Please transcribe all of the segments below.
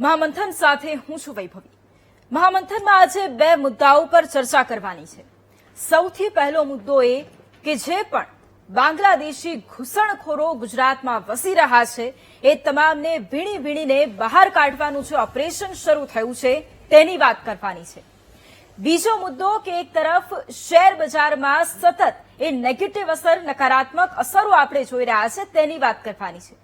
મહામંથન સાથે હું છું વૈભવી। મહામંથનમાં આજે બે મુદ્દાઓ પર ચર્ચા કરવાની છે। સૌથી પહેલો મુદ્દો એ કે જે પણ બાંગ્લાદેશી ઘૂસણખોરો ગુજરાતમાં વસી રહ્યા છે એ તમામને વીણી વીણીને બહાર કાઢવાનું જે ઓપરેશન શરૂ થયું છે તેની વાત કરવાની છે। બીજો મુદ્દો કે એક તરફ શેર બજારમાં સતત એ નેગેટિવ અસર, નકારાત્મક અસરો આપણે જોઈ રહ્યા છે તેની વાત કરવાની છે।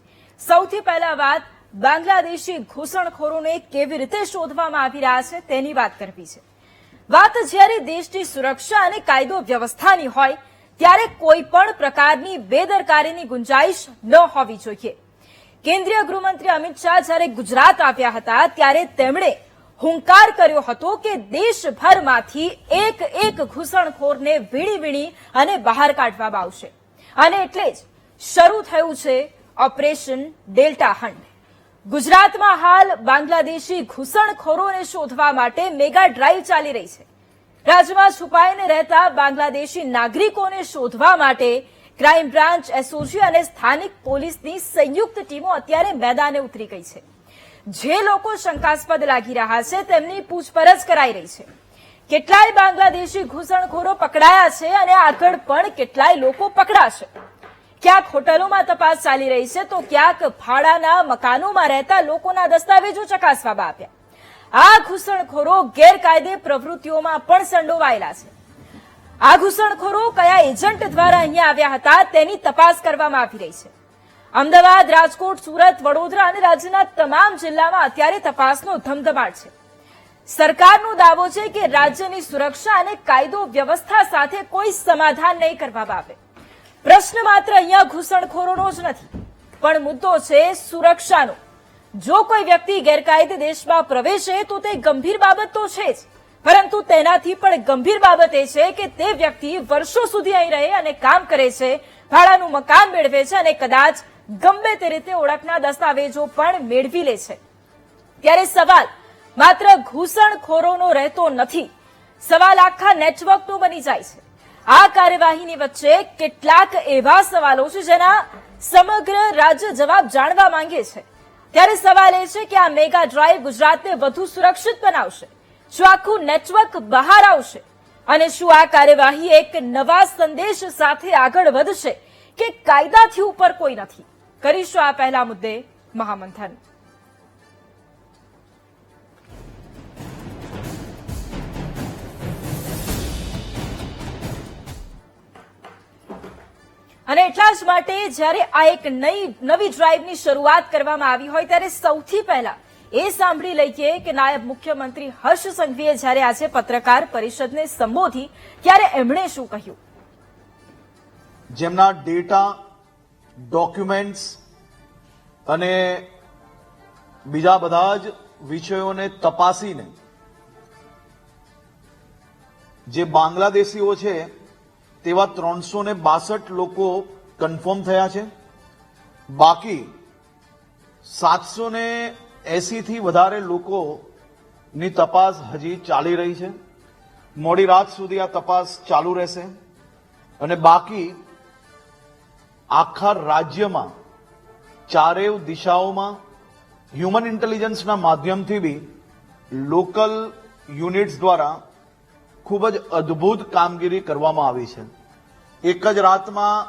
સૌથી પહેલા વાત બાંગ્લાદેશી ઘૂસણખોરોને કેવી રીતે શોધવામાં આવી રહ્યા છે તેની વાત કરવી છે। વાત જ્યારે દેશની સુરક્ષા અને કાયદો વ્યવસ્થાની હોય ત્યારે કોઈ પણ પ્રકારની બેદરકારીની ગુંજાઈશ ન હોવી જોઈએ। કેન્દ્રીય ગૃહમંત્રી અમિત શાહ જ્યારે ગુજરાત આવ્યા હતા ત્યારે તેમણે હુંકાર કર્યો હતો કે દેશભરમાંથી એક એક ઘૂસણખોરને વીણી વીણી અને બહાર કાઢવામાં આવશે અને એટલે જ શરૂ થયું છે ઓપરેશન ડેલ્ટા હન્ટ। ગુજરાતમાં હાલ બાંગ્લાદેશી ઘૂસણખોરોને શોધવા માટે મેગા ડ્રાઈવ ચાલી રહી છે। રાજ્યમાં છુપાઈને રહેતા બાંગ્લાદેશી નાગરિકોને શોધવા માટે ક્રાઇમ બ્રાન્ચ, એસઓજી અને સ્થાનિક પોલીસની સંયુક્ત ટીમો અત્યારે મેદાને ઉતરી ગઈ છે। જે લોકો શંકાસ્પદ લાગી રહ્યા છે તેમની પૂછપરછ કરાઈ રહી છે। કેટલાય બાંગ્લાદેશી ઘૂસણખોરો પકડાયા છે અને આગળ પણ કેટલાય લોકો પકડાશે। ક્યાંક હોટલોમાં તપાસ ચાલી રહી છે તો ક્યાંક ભાડાના મકાનોમાં રહેતા લોકોના દસ્તાવેજો ચકાસવામાં આવ્યા। આ ઘૂસણખોરો ગેરકાયદે પ્રવૃત્તિઓમાં પણ સંડોવાયેલા છે। આ ઘૂસણખોરો કયા એજન્ટ દ્વારા અહીંયા આવ્યા હતા તેની તપાસ કરવામાં આવી રહી છે। અમદાવાદ, રાજકોટ, સુરત, વડોદરા અને રાજ્યના તમામ જિલ્લામાં અત્યારે તપાસનો ધમધમાટ છે। સરકારનો દાવો છે કે રાજ્યની સુરક્ષા અને કાયદો વ્યવસ્થા સાથે કોઈ સમાધાન નહીં કરવામાં આવે। પ્રશ્ન માત્ર અહીંયા ઘૂસણખોરોનો જ નથી પણ મુદ્દો છે સુરક્ષાનો। જો કોઈ વ્યક્તિ ગેરકાયદે દેશમાં પ્રવેશે તો તે ગંભીર બાબત તો છે જ, પરંતુ તેનાથી પણ ગંભીર બાબત એ છે કે તે વ્યક્તિ વર્ષો સુધી અહીં રહે અને કામ કરે છે, ભાડાનું મકાન મેળવે છે અને કદાચ ગમે તે રીતે ઓળખના દસ્તાવેજો પણ મેળવી લે છે। ત્યારે સવાલ માત્ર ઘૂસણખોરોનો રહેતો નથી, સવાલ આખા નેટવર્કનો બની જાય છે। આ કાર્યવાહીની વચ્ચે કેટલાક એવા સવાલો છે જેના સમગ્ર રાજ્ય જવાબ જાણવા માંગે છે। ત્યારે સવાલ એ છે કે આ મેગા ડ્રાઈવ ગુજરાતને વધુ સુરક્ષિત બનાવશે? શું આખું નેટવર્ક બહાર આવશે? અને શું આ કાર્યવાહી એક નવા સંદેશ સાથે આગળ વધશે કે કાયદાથી ઉપર કોઈ નથી? કરીશું આ પહેલા મુદ્દે મહામંથન। અને એટલા જ માટે જ્યારે આ એક નવી ડ્રાઈવની શરૂઆત કરવામાં આવી હોય ત્યારે સૌથી પહેલા એ સાંભળી લઈએ કે નાયબ મુખ્યમંત્રી હર્ષ સંઘવીએ જ્યારે આજે પત્રકાર પરિષદને સંબોધી ત્યારે એમણે શું કહ્યું? જેમના ડેટા, ડોક્યુમેન્ટ્સ અને બીજા બધા જ વિષયોને તપાસીને જે બાંગ્લાદેશીઓ છે તેવા 362 લોકો કન્ફર્મ થયા છે। બાકી 780 થી વધારે લોકોની તપાસ હજી ચાલી રહી છે। મોડી રાત સુધી આ તપાસ ચાલુ રહેશે અને બાકી આખા રાજ્યમાં ચારેય દિશાઓમાં હ્યુમન ઇન્ટેલિજન્સના માધ્યમથી બી લોકલ યુનિટ્સ દ્વારા ખૂબ જ અદ્ભુત કામગીરી કરવામાં આવી છે। એક જ રાતમાં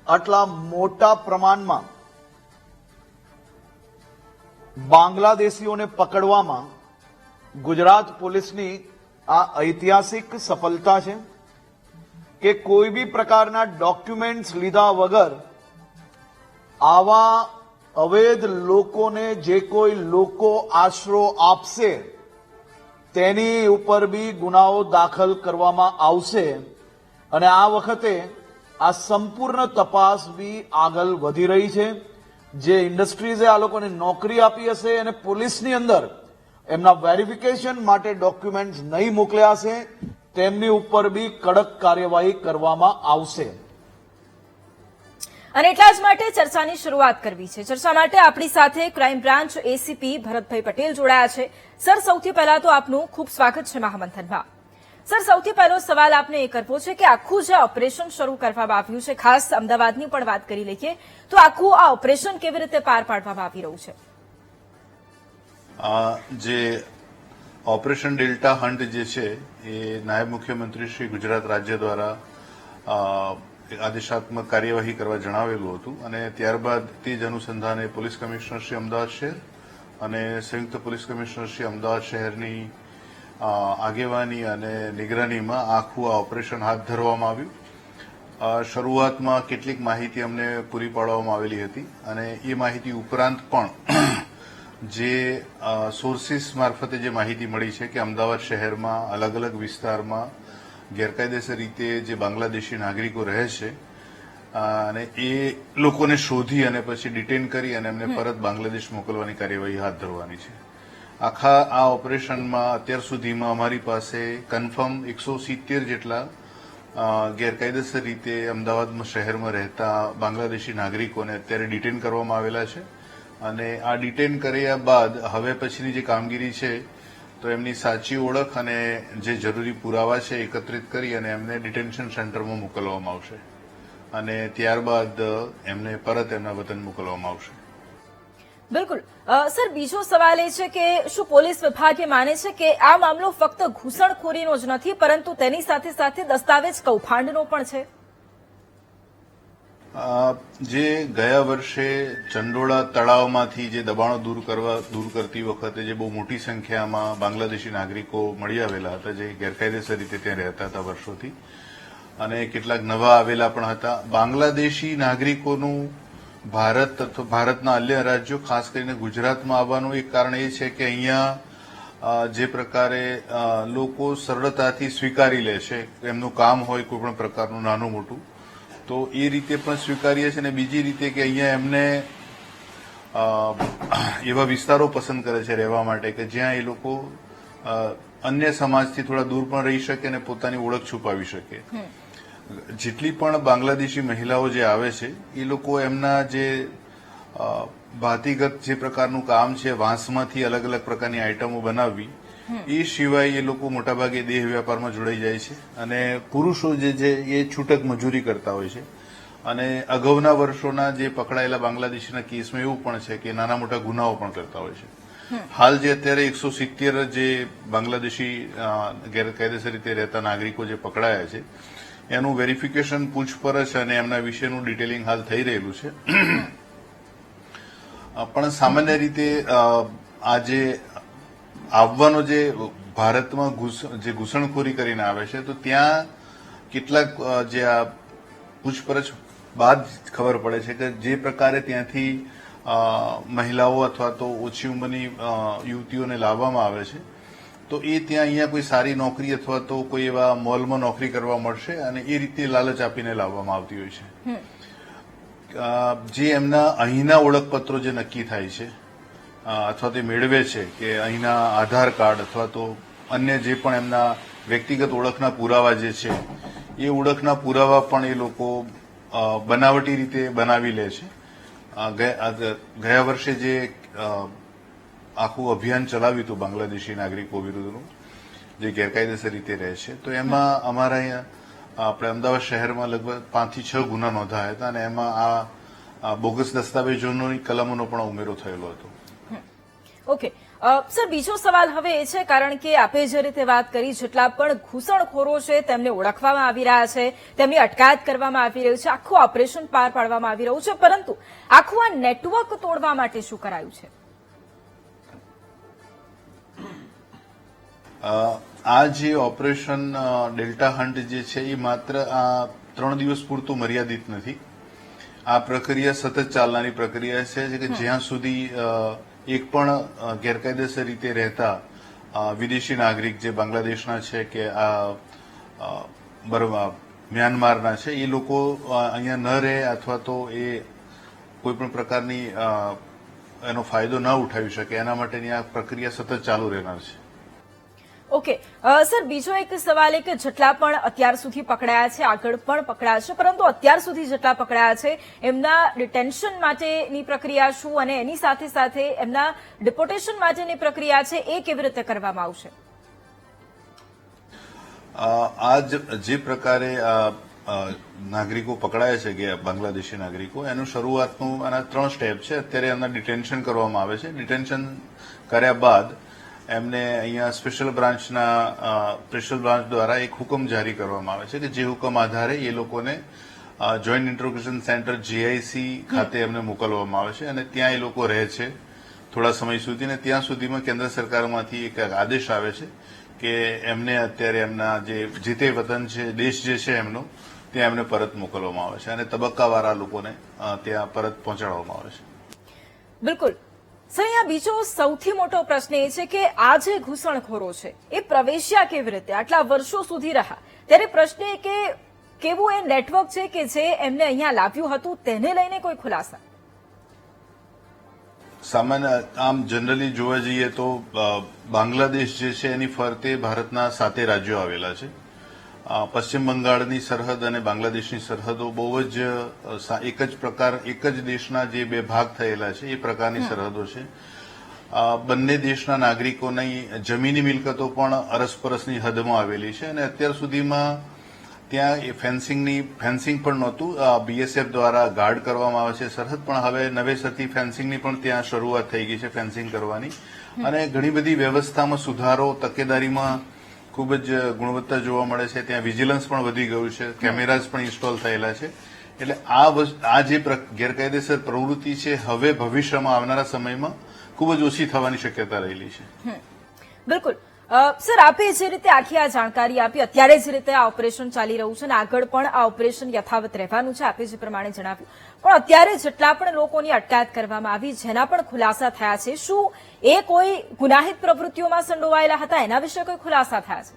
આટલા મોટા પ્રમાણમાં બાંગ્લાદેશીઓને પકડવામાં ગુજરાત પોલીસની આ ઐતિહાસિક સફળતા છે કે કોઈ બી પ્રકારના ડોક્યુમેન્ટ્સ લીધા વગર આવા અવૈધ લોકોને જે કોઈ લોકો આશરો આપશે તેની ઉપર બી ગુનાઓ દાખલ કરવામાં આવશે અને આ વખતે આ સંપૂર્ણ તપાસ બી આગળ વધી રહી છે। જે ઇન્ડસ્ટ્રીઝે આ લોકોને નોકરી આપી હશે અને પોલીસની અંદર એમના વેરિફિકેશન માટે ડોક્યુમેન્ટ્સ નહીં મોકલ્યા હશે તેમની ઉપર બી કડક કાર્યવાહી કરવામાં આવશે। અને એટલા જ માટે ચર્ચાની શરૂઆત કરવી છે। ચર્ચા માટે આપણી સાથે crime branch ACP Bharatbhai Patel જોડાયા છે। સર, સૌથી પહેલા તો આપનું ખૂબ સ્વાગત છે મહામંથનમાં। સર, સૌથી પહેલો સવાલ આપને એ કરવો છે કે આખું જે ઓપરેશન શરૂ કરવામાં આવ્યું છે, ખાસ અમદાવાદની પણ વાત કરી લઈએ તો આખું આ ઓપરેશન કેવી રીતે પાર પાડવામાં આવી રહ્યું છે? જે ઓપરેશન ડેલ્ટા હન્ટ જે છે એ નાયબ મુખ્યમંત્રી શ્રી ગુજરાત રાજ્ય દ્વારા આદેશાત્મક કાર્યવાહી કરવા જણાવેલું હતું અને ત્યારબાદ તે જ અનુસંધાને પોલીસ કમિશનર શ્રી અમદાવાદ શહેર અને સંયુક્ત પોલીસ કમિશનર શ્રી અમદાવાદ શહેરની આગેવાની અને નિગરાનીમાં આખું આ ઓપરેશન હાથ ધરવામાં આવ્યું. શરૂઆતમાં કેટલીક માહિતી અમને પૂરી પાડવામાં આવેલી હતી અને એ માહિતી ઉપરાંત પણ જે સોર્સિસ મારફતે જે માહિતી મળી છે કે અમદાવાદ શહેરમાં અલગ અલગ વિસ્તારમાં ગેરકાયદેસર રીતે જે બાંગ્લાદેશી નાગરિકો રહે છે અને એ લોકોને શોધી અને પછી ડિટેન કરી અને એમને પરત બાંગ્લાદેશ મોકલવાની કાર્યવાહી હાથ ધરવાની છે. આખા આ ઓપરેશનમાં અત્યાર સુધીમાં અમારી પાસે કન્ફર્મ 170 જેટલા ગેરકાયદેસર રીતે અમદાવાદ શહેરમાં રહેતા બાંગ્લાદેશી નાગરિકોને અત્યારે ડિટેન કરવામાં આવેલા છે અને આ ડિટેન કર્યા બાદ હવે પછીની જે કામગીરી છે તો એમની સાચી ઓળખ અને જે જરૂરી પુરાવા છે એકત્રિત કરી અને એમને ડિટેન્શન સેન્ટરમાં મોકલવામાં આવશે અને ત્યારબાદ એમને પરત એમના વતન મોકલવામાં આવશે. બિલકુલ સર, બીજો સવાલ એ છે કે શું પોલીસ વિભાગે માને છે કે આ મામલો ફક્ત ઘૂસણખોરીનો જ નથી પરંતુ તેની સાથે સાથે દસ્તાવેજ કૌભાંડનો પણ છે? જે ગયા વર્ષે ચંડોળા તળાવમાંથી જે દબાણો દૂર કરતી વખતે જે બહુ મોટી સંખ્યામાં બાંગ્લાદેશી નાગરિકો મળી આવેલા હતા જે ગેરકાયદેસર રીતે ત્યાં રહેતા હતા વર્ષોથી અને કેટલાક નવા આવેલા પણ હતા. બાંગ્લાદેશી નાગરિકોનું ભારત અથવા ભારતના અન્ય રાજ્યો ખાસ કરીને ગુજરાતમાં આવવાનું એક કારણ એ છે કે અહીંયા જે પ્રકારે લોકો સરળતાથી સ્વીકારી લે છે એમનું કામ હોય કોઈ પણ પ્રકારનું નાનું મોટું તો એ રીતે પણ સ્વીકારીએ છીએ અને બીજી રીતે કે અહીંયા એમને એવા વિસ્તારો પસંદ કરે છે રહેવા માટે કે જ્યાં એ લોકો અન્ય સમાજથી થોડા દૂર પણ રહી શકે અને પોતાની ઓળખ છુપાવી શકે. જેટલી પણ બાંગ્લાદેશી મહિલાઓ જે આવે છે એ લોકો એમના જે ભાતીગત જે પ્રકારનું કામ છે વાંસમાંથી અલગ અલગ પ્રકારની આઈટમો બનાવવી એ સિવાય એ લોકો મોટાભાગે દેહ વેપારમાં જોડાઈ જાય છે અને પુરુષો જે છે એ છૂટક મજૂરી કરતા હોય છે અને અગાઉના વર્ષોના જે પકડાયેલા બાંગ્લાદેશીના કેસમાં એવું પણ છે કે નાના મોટા ગુનાઓ પણ કરતા હોય છે. હાલ જે અત્યારે 170 જે બાંગ્લાદેશી ગેરકાયદેસર રીતે રહેતા નાગરિકો જે પકડાયા છે એનું વેરિફિકેશન પૂછપરછ અને એમના વિશેનું ડિટેલિંગ હાલ થઈ રહેલું છે. પણ સામાન્ય રીતે આ જે આવવાનો જે ભારતમાં જે ઘૂસણખોરી કરીને આવે છે તો ત્યાં કેટલાક જે આ પૂછપરછ બાદ ખબર પડે છે કે જે પ્રકારે ત્યાંથી મહિલાઓ અથવા તો ઓછી ઉંમરની યુવતીઓને લાવવામાં આવે છે તો એ ત્યાં અહીંયા કોઈ સારી નોકરી અથવા તો કોઈ એવા મોલમાં નોકરી કરવા મળશે અને એ રીતે લાલચ આપીને લાવવામાં આવતી હોય છે. જે એમના અહીંના ઓળખપત્રો જે નક્કી થાય છે અથવા તે મેળવે છે કે અહીંના આધાર કાર્ડ અથવા તો અન્ય જે પણ એમના વ્યક્તિગત ઓળખના પુરાવા જે છે એ ઓળખના પુરાવા પણ એ લોકો બનાવટી રીતે બનાવી લે છે. ગયા વર્ષે જે આખું અભિયાન ચલાવ્યું હતું બાંગ્લાદેશી નાગરિકો વિરુદ્ધનું જે ગેરકાયદેસર રીતે રહે છે તો એમાં અમારા અહીંયા આપણે અમદાવાદ શહેરમાં લગભગ 5 થી 6 ગુના નોંધાયા હતા અને એમાં આ બોગસ દસ્તાવેજોની કલમોનો પણ ઉમેરો થયેલો હતો. ઓકે સર, બીજો સવાલ હવે એ છે કારણ કે આપે જે રીતે વાત કરી જેટલા પણ ઘૂસણખોરો છે તેમને ઓળખવામાં આવી રહ્યા છે, તેમની અટકાયત કરવામાં આવી રહ્યું છે, આખું ઓપરેશન પાર પાડવામાં આવી રહ્યું છે પરંતુ આખું આ નેટવર્ક તોડવા માટે શું કરાયું છે? આ જે ઓપરેશન ડેલ્ટા હન્ટ જે છે એ માત્ર આ 3 દિવસ પૂરતું મર્યાદિત નથી. આ પ્રક્રિયા સતત ચાલનારી પ્રક્રિયા છે કે જ્યાં સુધી એક પણ ગેરકાયદેસર રીતે રહેતા વિદેશી નાગરિક જે બાંગ્લાદેશના છે કે મ્યાનમારના છે એ લોકો અહીંયા ન રહે અથવા તો એ કોઈ પણ પ્રકારની એનો ફાયદો ન ઉઠાવી શકે એના માટેની આ પ્રક્રિયા સતત ચાલુ રહેનાર છે. ઓકે સર, બીજો એક સવાલ એ કે જેટલા પણ અત્યાર સુધી પકડાયા છે આગળ પણ પકડાયા છે પરંતુ અત્યાર સુધી જેટલા પકડાયા છે એમના ડિટેન્શન માટેની પ્રક્રિયા શું અને એની સાથે સાથે એમના ડિપોર્ટેશન માટેની પ્રક્રિયા છે એ કેવી રીતે કરવામાં આવશે? આ જે પ્રકારે નાગરિકો પકડાય છે કે બાંગ્લાદેશી નાગરિકો એનું શરૂઆતનું આના 3 સ્ટેપ છે. અત્યારે એમના ડિટેન્શન કરવામાં આવે છે. ડિટેન્શન કર્યા બાદ એમને અહીંયા સ્પેશિયલ બ્રાન્ચ દ્વારા એક હુકમ જારી કરવામાં આવે છે કે જે હુકમ આધારે એ લોકોને જોઈન્ટ ઇન્ટ્રોગેશન સેન્ટર જીઆઈસી ખાતે એમને મોકલવામાં આવે છે અને ત્યાં એ લોકો રહે છે થોડા સમય સુધી. ને ત્યાં સુધીમાં કેન્દ્ર સરકારમાંથી એક આદેશ આવે છે કે એમને અત્યારે એમના જે તે વતન છે, દેશ જે છે એમનો, ત્યાં એમને પરત મોકલવામાં આવે છે અને તબક્કાવાર લોકોને ત્યાં પરત પહોંચાડવામાં આવે છે. બિલકુલ સર, અહીંયા બીજો સૌથી મોટો પ્રશ્ન એ છે કે આ જે ઘૂસણખોરો છે એ પ્રવેશ્યા કેવી રીતે, આટલા વર્ષો સુધી રહ્યા? ત્યારે પ્રશ્ન એ કે કેવું એ નેટવર્ક છે કે જે એમને અહીંયા લાવ્યું હતું, તેને લઈને કોઈ ખુલાસા? સામાન્ય આમ જનરલી જોવા જઈએ તો બાંગ્લાદેશ જે છે એની ફરતે ભારતના 7 રાજ્યો આવેલા છે. પશ્ચિમ બંગાળની સરહદ અને બાંગ્લાદેશની સરહદો બહુ જ એક જ દેશના જે 2 ભાગ થયેલા છે એ પ્રકારની સરહદો છે. બંને દેશના નાગરિકોની જમીની મિલકતો પણ અરસપરસની હદમાં આવેલી છે અને અત્યાર સુધીમાં ત્યાં ફેન્સિંગ પણ નહોતું. બીએસએફ દ્વારા ગાર્ડ કરવામાં આવે છે સરહદ, પણ હવે નવેસરથી ફેન્સિંગની પણ ત્યાં શરૂઆત થઈ ગઈ છે, ફેન્સિંગ કરવાની. અને ઘણી બધી વ્યવસ્થામાં સુધારો, તકેદારીમાં ખૂબ જ ગુણવત્તા જોવા મળે છે. ત્યાં વિજિલન્સ પણ વધી ગયું છે, કેમેરાઝ પણ ઇન્સ્ટોલ થયેલા છે. એટલે આ જે ગેરકાયદેસર પ્રવૃત્તિ છે હવે ભવિષ્યમાં આવનારા સમયમાં ખૂબ જ ઓછી થવાની શક્યતા રહેલી છે. બિલકુલ સર, આપે જે રીતે આખી આ જાણકારી આપી, અત્યારે જે રીતે આ ઓપરેશન ચાલી રહ્યું છે અને આગળ પણ આ ઓપરેશન યથાવત રહેવાનું છે, આપે જે પ્રમાણે જણાવ્યું, પણ અત્યારે જેટલા પણ લોકોની અટકાયત કરવામાં આવી, જેના પણ ખુલાસા થયા છે, શું એ કોઈ ગુનાહિત પ્રવૃત્તિઓમાં સંડોવાયેલા હતા? એના વિશે કોઈ ખુલાસા થયા છે?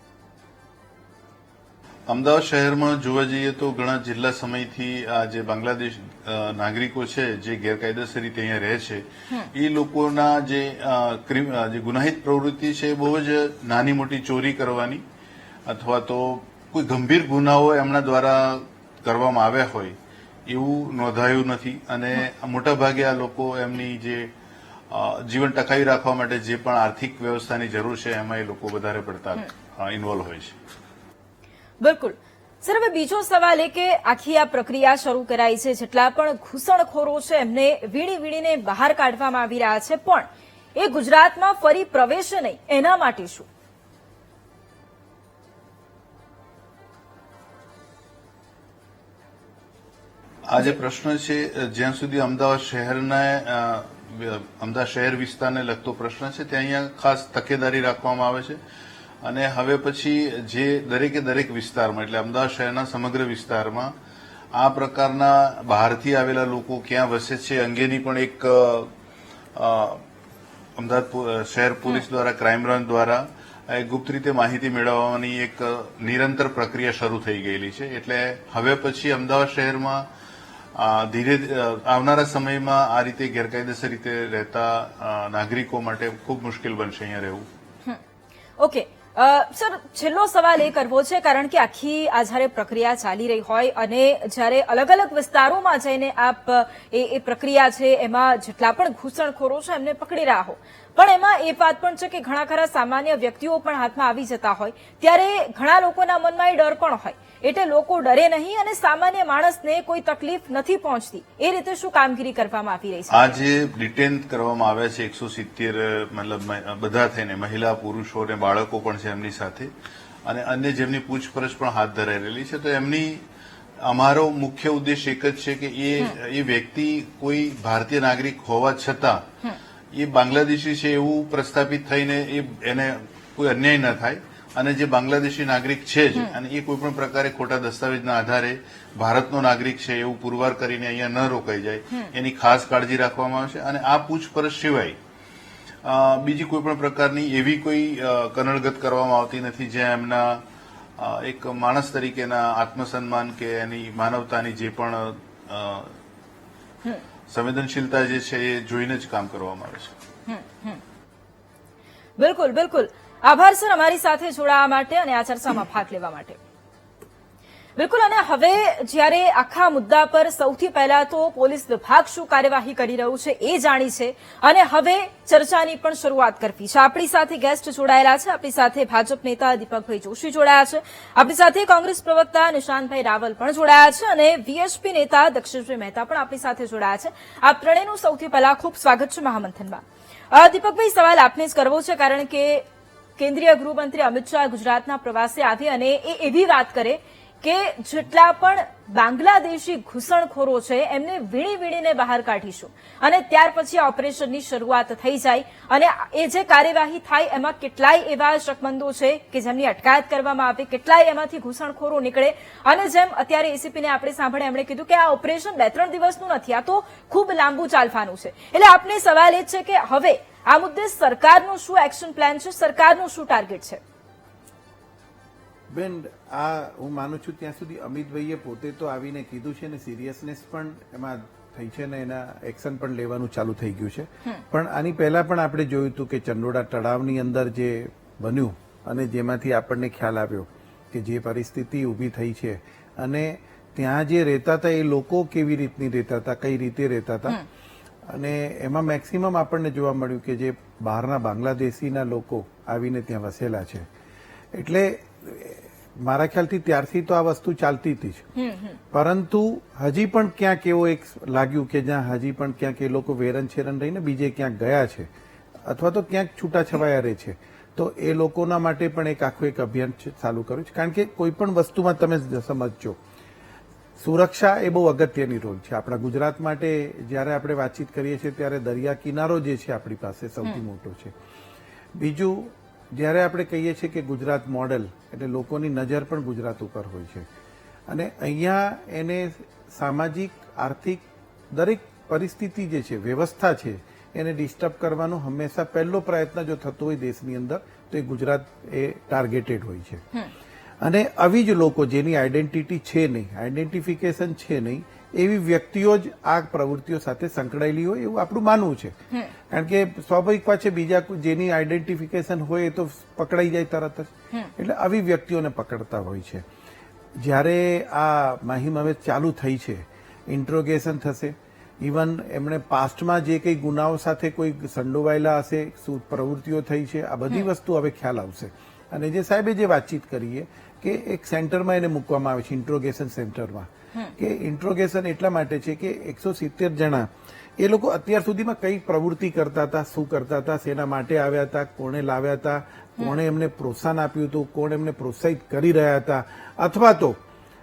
અમદાવાદ શહેરમાં જોવા જઈએ તો ઘણા છેલ્લા સમયથી આ જે બાંગ્લાદેશ નાગરિકો છે જે ગેરકાયદેસર રીતે અહીંયા રહે છે એ લોકોના જે ગુનાહિત પ્રવૃત્તિ છે બહુ જ નાની મોટી ચોરી કરવાની અથવા તો કોઈ ગંભીર ગુનાઓ એમના દ્વારા કરવામાં આવ્યા હોય એવું નોંધાયું નથી. અને મોટાભાગે આ લોકો એમની જે જીવન ટકાવી રાખવા માટે જે પણ આર્થિક વ્યવસ્થાની જરૂર છે એમાં એ લોકો વધારે પડતા ઇન્વોલ્વ હોય છે. બિલકુલ સર, હવે બીજો સવાલ એ કે આખી આ પ્રક્રિયા શરૂ કરાઈ છે, જેટલા પણ ઘૂસણખોરો છે એમને વીણીને બહાર કાઢવામાં આવી રહ્યા છે, પણ એ ગુજરાતમાં ફરી પ્રવેશે નહીં, એના માટે શું? આ જે પ્રશ્ન છે જ્યાં સુધી અમદાવાદ શહેર વિસ્તારને લગતો પ્રશ્ન છે ત્યાં અહીંયા ખાસ તકેદારી રાખવામાં આવે છે. અને હવે પછી જે દરેક વિસ્તારમાં એટલે અમદાવાદ શહેરના સમગ્ર વિસ્તારમાં આ પ્રકારના બહારથી આવેલા લોકો ક્યાં વસે છે અંગેની પણ એક અમદાવાદ શહેર પોલીસ દ્વારા, ક્રાઇમ બ્રાન્ચ દ્વારા ગુપ્ત રીતે માહિતી મેળવવાની એક નિરંતર પ્રક્રિયા શરૂ થઈ ગયેલી છે. એટલે હવે પછી અમદાવાદ શહેરમાં આવનારા સમયમાં આ રીતે ગેરકાયદેસર રીતે રહેતા નાગરિકો માટે ખૂબ મુશ્કેલ બનશે અહીંયા રહેવું. ઓકે સર, છેલ્લો સવાલ એ કરવો છે, કારણ કે આખી આ જયારે પ્રક્રિયા ચાલી રહી હોય અને જયારે અલગ અલગ વિસ્તારોમાં જઈને આપ એ પ્રક્રિયા છે એમાં જેટલા પણ ઘૂસણખોરો છે એમને પકડી રહ્યા હો, પણ એમાં એ વાત પણ છે કે ઘણા ખરા સામાન્ય વ્યક્તિઓ પણ હાથમાં આવી જતા હોય, ત્યારે ઘણા લોકોના મનમાં એ ડર પણ હોય, એટલે લોકો ડરે નહીં અને સામાન્ય માણસને કોઈ તકલીફ નથી પહોંચતી, એ રીતે શું કામગીરી કરવામાં આવી રહી છે? આ જે ડિટેન કરવામાં આવ્યા છે 170 મતલબ બધા થઈને મહિલા, પુરુષો અને બાળકો પણ છે એમની સાથે, અને અન્ય જેમની પૂછપરછ પણ હાથ ધરાયેલી છે. તો અમારો મુખ્ય ઉદ્દેશ એક જ છે કે એ વ્યક્તિ કોઈ ભારતીય નાગરિક હોવા છતાં એ બાંગ્લાદેશી છે એવું પ્રસ્થાપિત થઈને એને કોઈ અન્યાય ન થાય, અને જે બાંગ્લાદેશી નાગરિક છે જ અને એ કોઈ પણ પ્રકારે ખોટા દસ્તાવેજના આધારે ભારતનો નાગરિક છે એવું પુરવાર કરીને અહીંયા ન રોકાઈ જાય એની ખાસ કાળજી રાખવામાં આવે છે. અને આ પૂછપરછ સિવાય બીજી કોઈ પણ પ્રકારની એવી કોઈ કનડગત કરવામાં આવતી નથી જ્યાં એમના એક માણસ તરીકેના આત્મસન્માન કે એની માનવતાની જે પણ સંવેદનશીલતા જે છે એ જોઈને જ કામ કરવામાં આવે છે. બિલકુલ. આભાર સર અમારી સાથે જોડાવા માટે અને આ ચર્ચામાં ભાગ લેવા માટે. બિલકુલ, અને હવે જ્યારે આખા મુદ્દા પર સૌથી પહેલા તો પોલીસ વિભાગ શું કાર્યવાહી કરી રહ્યું છે એ જાણી છે, અને હવે ચર્ચાની પણ શરૂઆત કરવી છે. આપણી સાથે ગેસ્ટ જોડાયેલા છે. આપણી સાથે ભાજપ નેતા દીપકભાઈ જોશી જોડાયા છે, આપણી સાથે કોંગ્રેસ પ્રવક્તા નિશાંતભાઈ રાવલ પણ જોડાયા છે, અને વીએચપી નેતા દક્ષિણભાઈ મહેતા પણ આપણી સાથે જોડાયા છે. આ ત્રણેયનું સૌથી પહેલા ખૂબ સ્વાગત છે મહામંથનમાં. દીપકભાઈ, સવાલ આપને જ કરવો છે, કારણ કે કેન્દ્રીય ગૃહમંત્રી અમિત શાહ ગુજરાતના પ્રવાસે આવી અને એ એવી વાત કરે કે જેટલા પણ બાંગ્લાદેશી ઘૂસણખોરો છે એમને વીણીને બહાર કાઢીશું, અને ત્યાર પછી આ ઓપરેશનની શરૂઆત થઈ જાય, અને એ જે કાર્યવાહી થાય એમાં કેટલાય એવા શકમંદો છે કે જેમની અટકાયત કરવામાં આવે, કેટલાય એમાંથી ઘૂસણખોરો નીકળે, અને જેમ અત્યારે એસીપીને આપણે સાંભળ્યા, એમણે કીધું કે આ ઓપરેશન 2-3 દિવસનું નથી, આ તો ખૂબ લાંબુ ચાલવાનું છે. એટલે આપને સવાલ એ છે કે હવે આ મુદ્દે સરકારનું શું એક્શન પ્લાન છે, સરકારનું શું ટાર્ગેટ છે? બેન, આ હું માનું છું ત્યાં સુધી અમિતભાઈએ પોતે તો આવીને કીધું છે ને, સિરિયસનેસ પણ એમાં થઈ છે ને એના એક્શન પણ લેવાનું ચાલુ થઈ ગયું છે. પણ આની પહેલા પણ આપણે જોયું હતું કે ચંડોળા તળાવની અંદર જે બન્યું અને જેમાંથી આપણને ખ્યાલ આવ્યો કે જે પરિસ્થિતિ ઊભી થઈ છે, અને ત્યાં જે રહેતા હતા એ લોકો કેવી રીતની રહેતા હતા, કઈ રીતે રહેતા હતા, અને એમાં મેક્સિમમ આપણને જોવા મળ્યું કે જે બહારના બાંગ્લાદેશીના લોકો આવીને ત્યાં વસેલા છે. એટલે મારા ખ્યાલથી ત્યારથી તો આ વસ્તુ ચાલતી હતી જ, પરંતુ હજી પણ ક્યાંક એવો એક લાગ્યું કે જ્યાં હજી પણ ક્યાંક એ લોકો વેરન છેરન રહીને બીજે ક્યાંક ગયા છે, અથવા તો ક્યાંક છૂટાછવાયા રહે છે. તો એ લોકોના માટે પણ એક આખું એક અભિયાન ચાલુ કર્યું છે. કારણ કે કોઈ પણ વસ્તુમાં તમે સમજજો, સુરક્ષા એ બહુ અગત્યની રોલ છે. આપણા ગુજરાત માટે જ્યારે આપણે વાતચીત કરીએ છીએ ત્યારે દરિયા કિનારો જે છે આપણી પાસે સૌથી મોટો છે. બીજું, જ્યારે આપણે કહીએ છીએ કે ગુજરાત મોડેલ, એટલે લોકોની નજર પણ ગુજરાત ઉપર હોય છે, અને અહીંયા એને સામાજિક, આર્થિક દરેક પરિસ્થિતિ જે છે, વ્યવસ્થા છે, એને ડિસ્ટર્બ કરવાનો હંમેશા પહેલો પ્રયત્ન જો થતો હોય દેશની અંદર તો એ ગુજરાત એ ટાર્ગેટેડ હોય છે. અને આવી જ લોકો જેની આઈડેન્ટિટી છે નહીં, આઈડેન્ટિફિકેશન છે નહીં, એવી વ્યક્તિઓ જ આ પ્રવૃત્તિઓ સાથે સંકળાયેલી હોય એવું આપણું માનવું છે. કારણ કે સ્વાભાવિક વાત છે, બીજા જેની આઈડેન્ટિફિકેશન હોય એ તો પકડાઈ જાય તરત જ, એટલે આવી વ્યક્તિઓને પકડતા હોય છે. જ્યારે આ મહિમ હવે ચાલુ થઈ છે, ઇન્ટ્રોગેશન થશે, ઇવન એમણે પાસ્ટમાં જે કંઈ ગુનાઓ સાથે કોઈ સંડોવાયેલા હશે, શું પ્રવૃત્તિઓ થઈ છે, આ બધી વસ્તુ હવે ખ્યાલ આવશે. અને જે સાહેબે જે વાતચીત કરીએ કે એક સેન્ટરમાં એને મૂકવામાં આવે છે, ઇન્ટ્રોગેશન સેન્ટરમાં, કે ઇન્ટ્રોગેશન એટલા માટે છે કે 170 જણા એ લોકો અત્યાર સુધીમાં કઈ પ્રવૃત્તિ કરતા હતા, શું કરતા હતા, શેના માટે આવ્યા હતા, કોણે લાવ્યા હતા, કોણે એમને પ્રોત્સાહન આપ્યું હતું, કોણ એમને પ્રોત્સાહિત કરી રહ્યા હતા, અથવા તો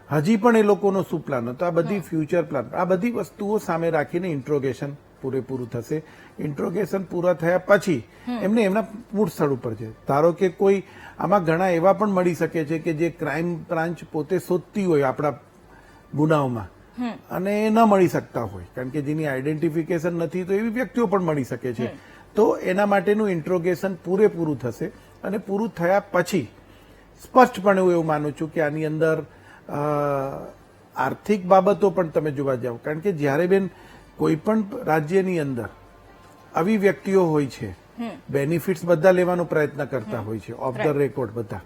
હજી પણ એ લોકોનો શું પ્લાન હતો, આ બધી ફ્યુચર પ્લાન, આ બધી વસ્તુઓ સામે રાખીને ઇન્ટ્રોગેશન પૂરેપૂરું થશે. ઇન્ટ્રોગેશન પૂરા થયા પછી એમને એમના મૂળ સ્થળ ઉપર છે. ધારો કે કોઈ આમાં ઘણા એવા પણ મળી શકે છે કે જે ક્રાઇમ બ્રાન્ચ પોતે શોધતી હોય આપણા ગુનાઓમાં, અને એ ન મળી શકતા હોય, કારણ કે જેની આઈડેન્ટિફિકેશન નથી, તો એવી વ્યક્તિઓ પણ મળી શકે છે. તો એના માટેનું ઇન્ટ્રોગેશન પૂરેપૂરું થશે, અને પૂરું થયા પછી સ્પષ્ટપણે હું એવું માનું છું કે આની અંદર આર્થિક બાબતો પણ તમે જોવા જાઓ. કારણ કે જ્યારે બેન કોઈ પણ રાજ્યની અંદર આવી વ્યક્તિઓ હોય છે, બેનિફિટ્સ બધા લેવાનો પ્રયત્ન કરતા હોય છે, ઓફ ધ રેકોર્ડ બધા,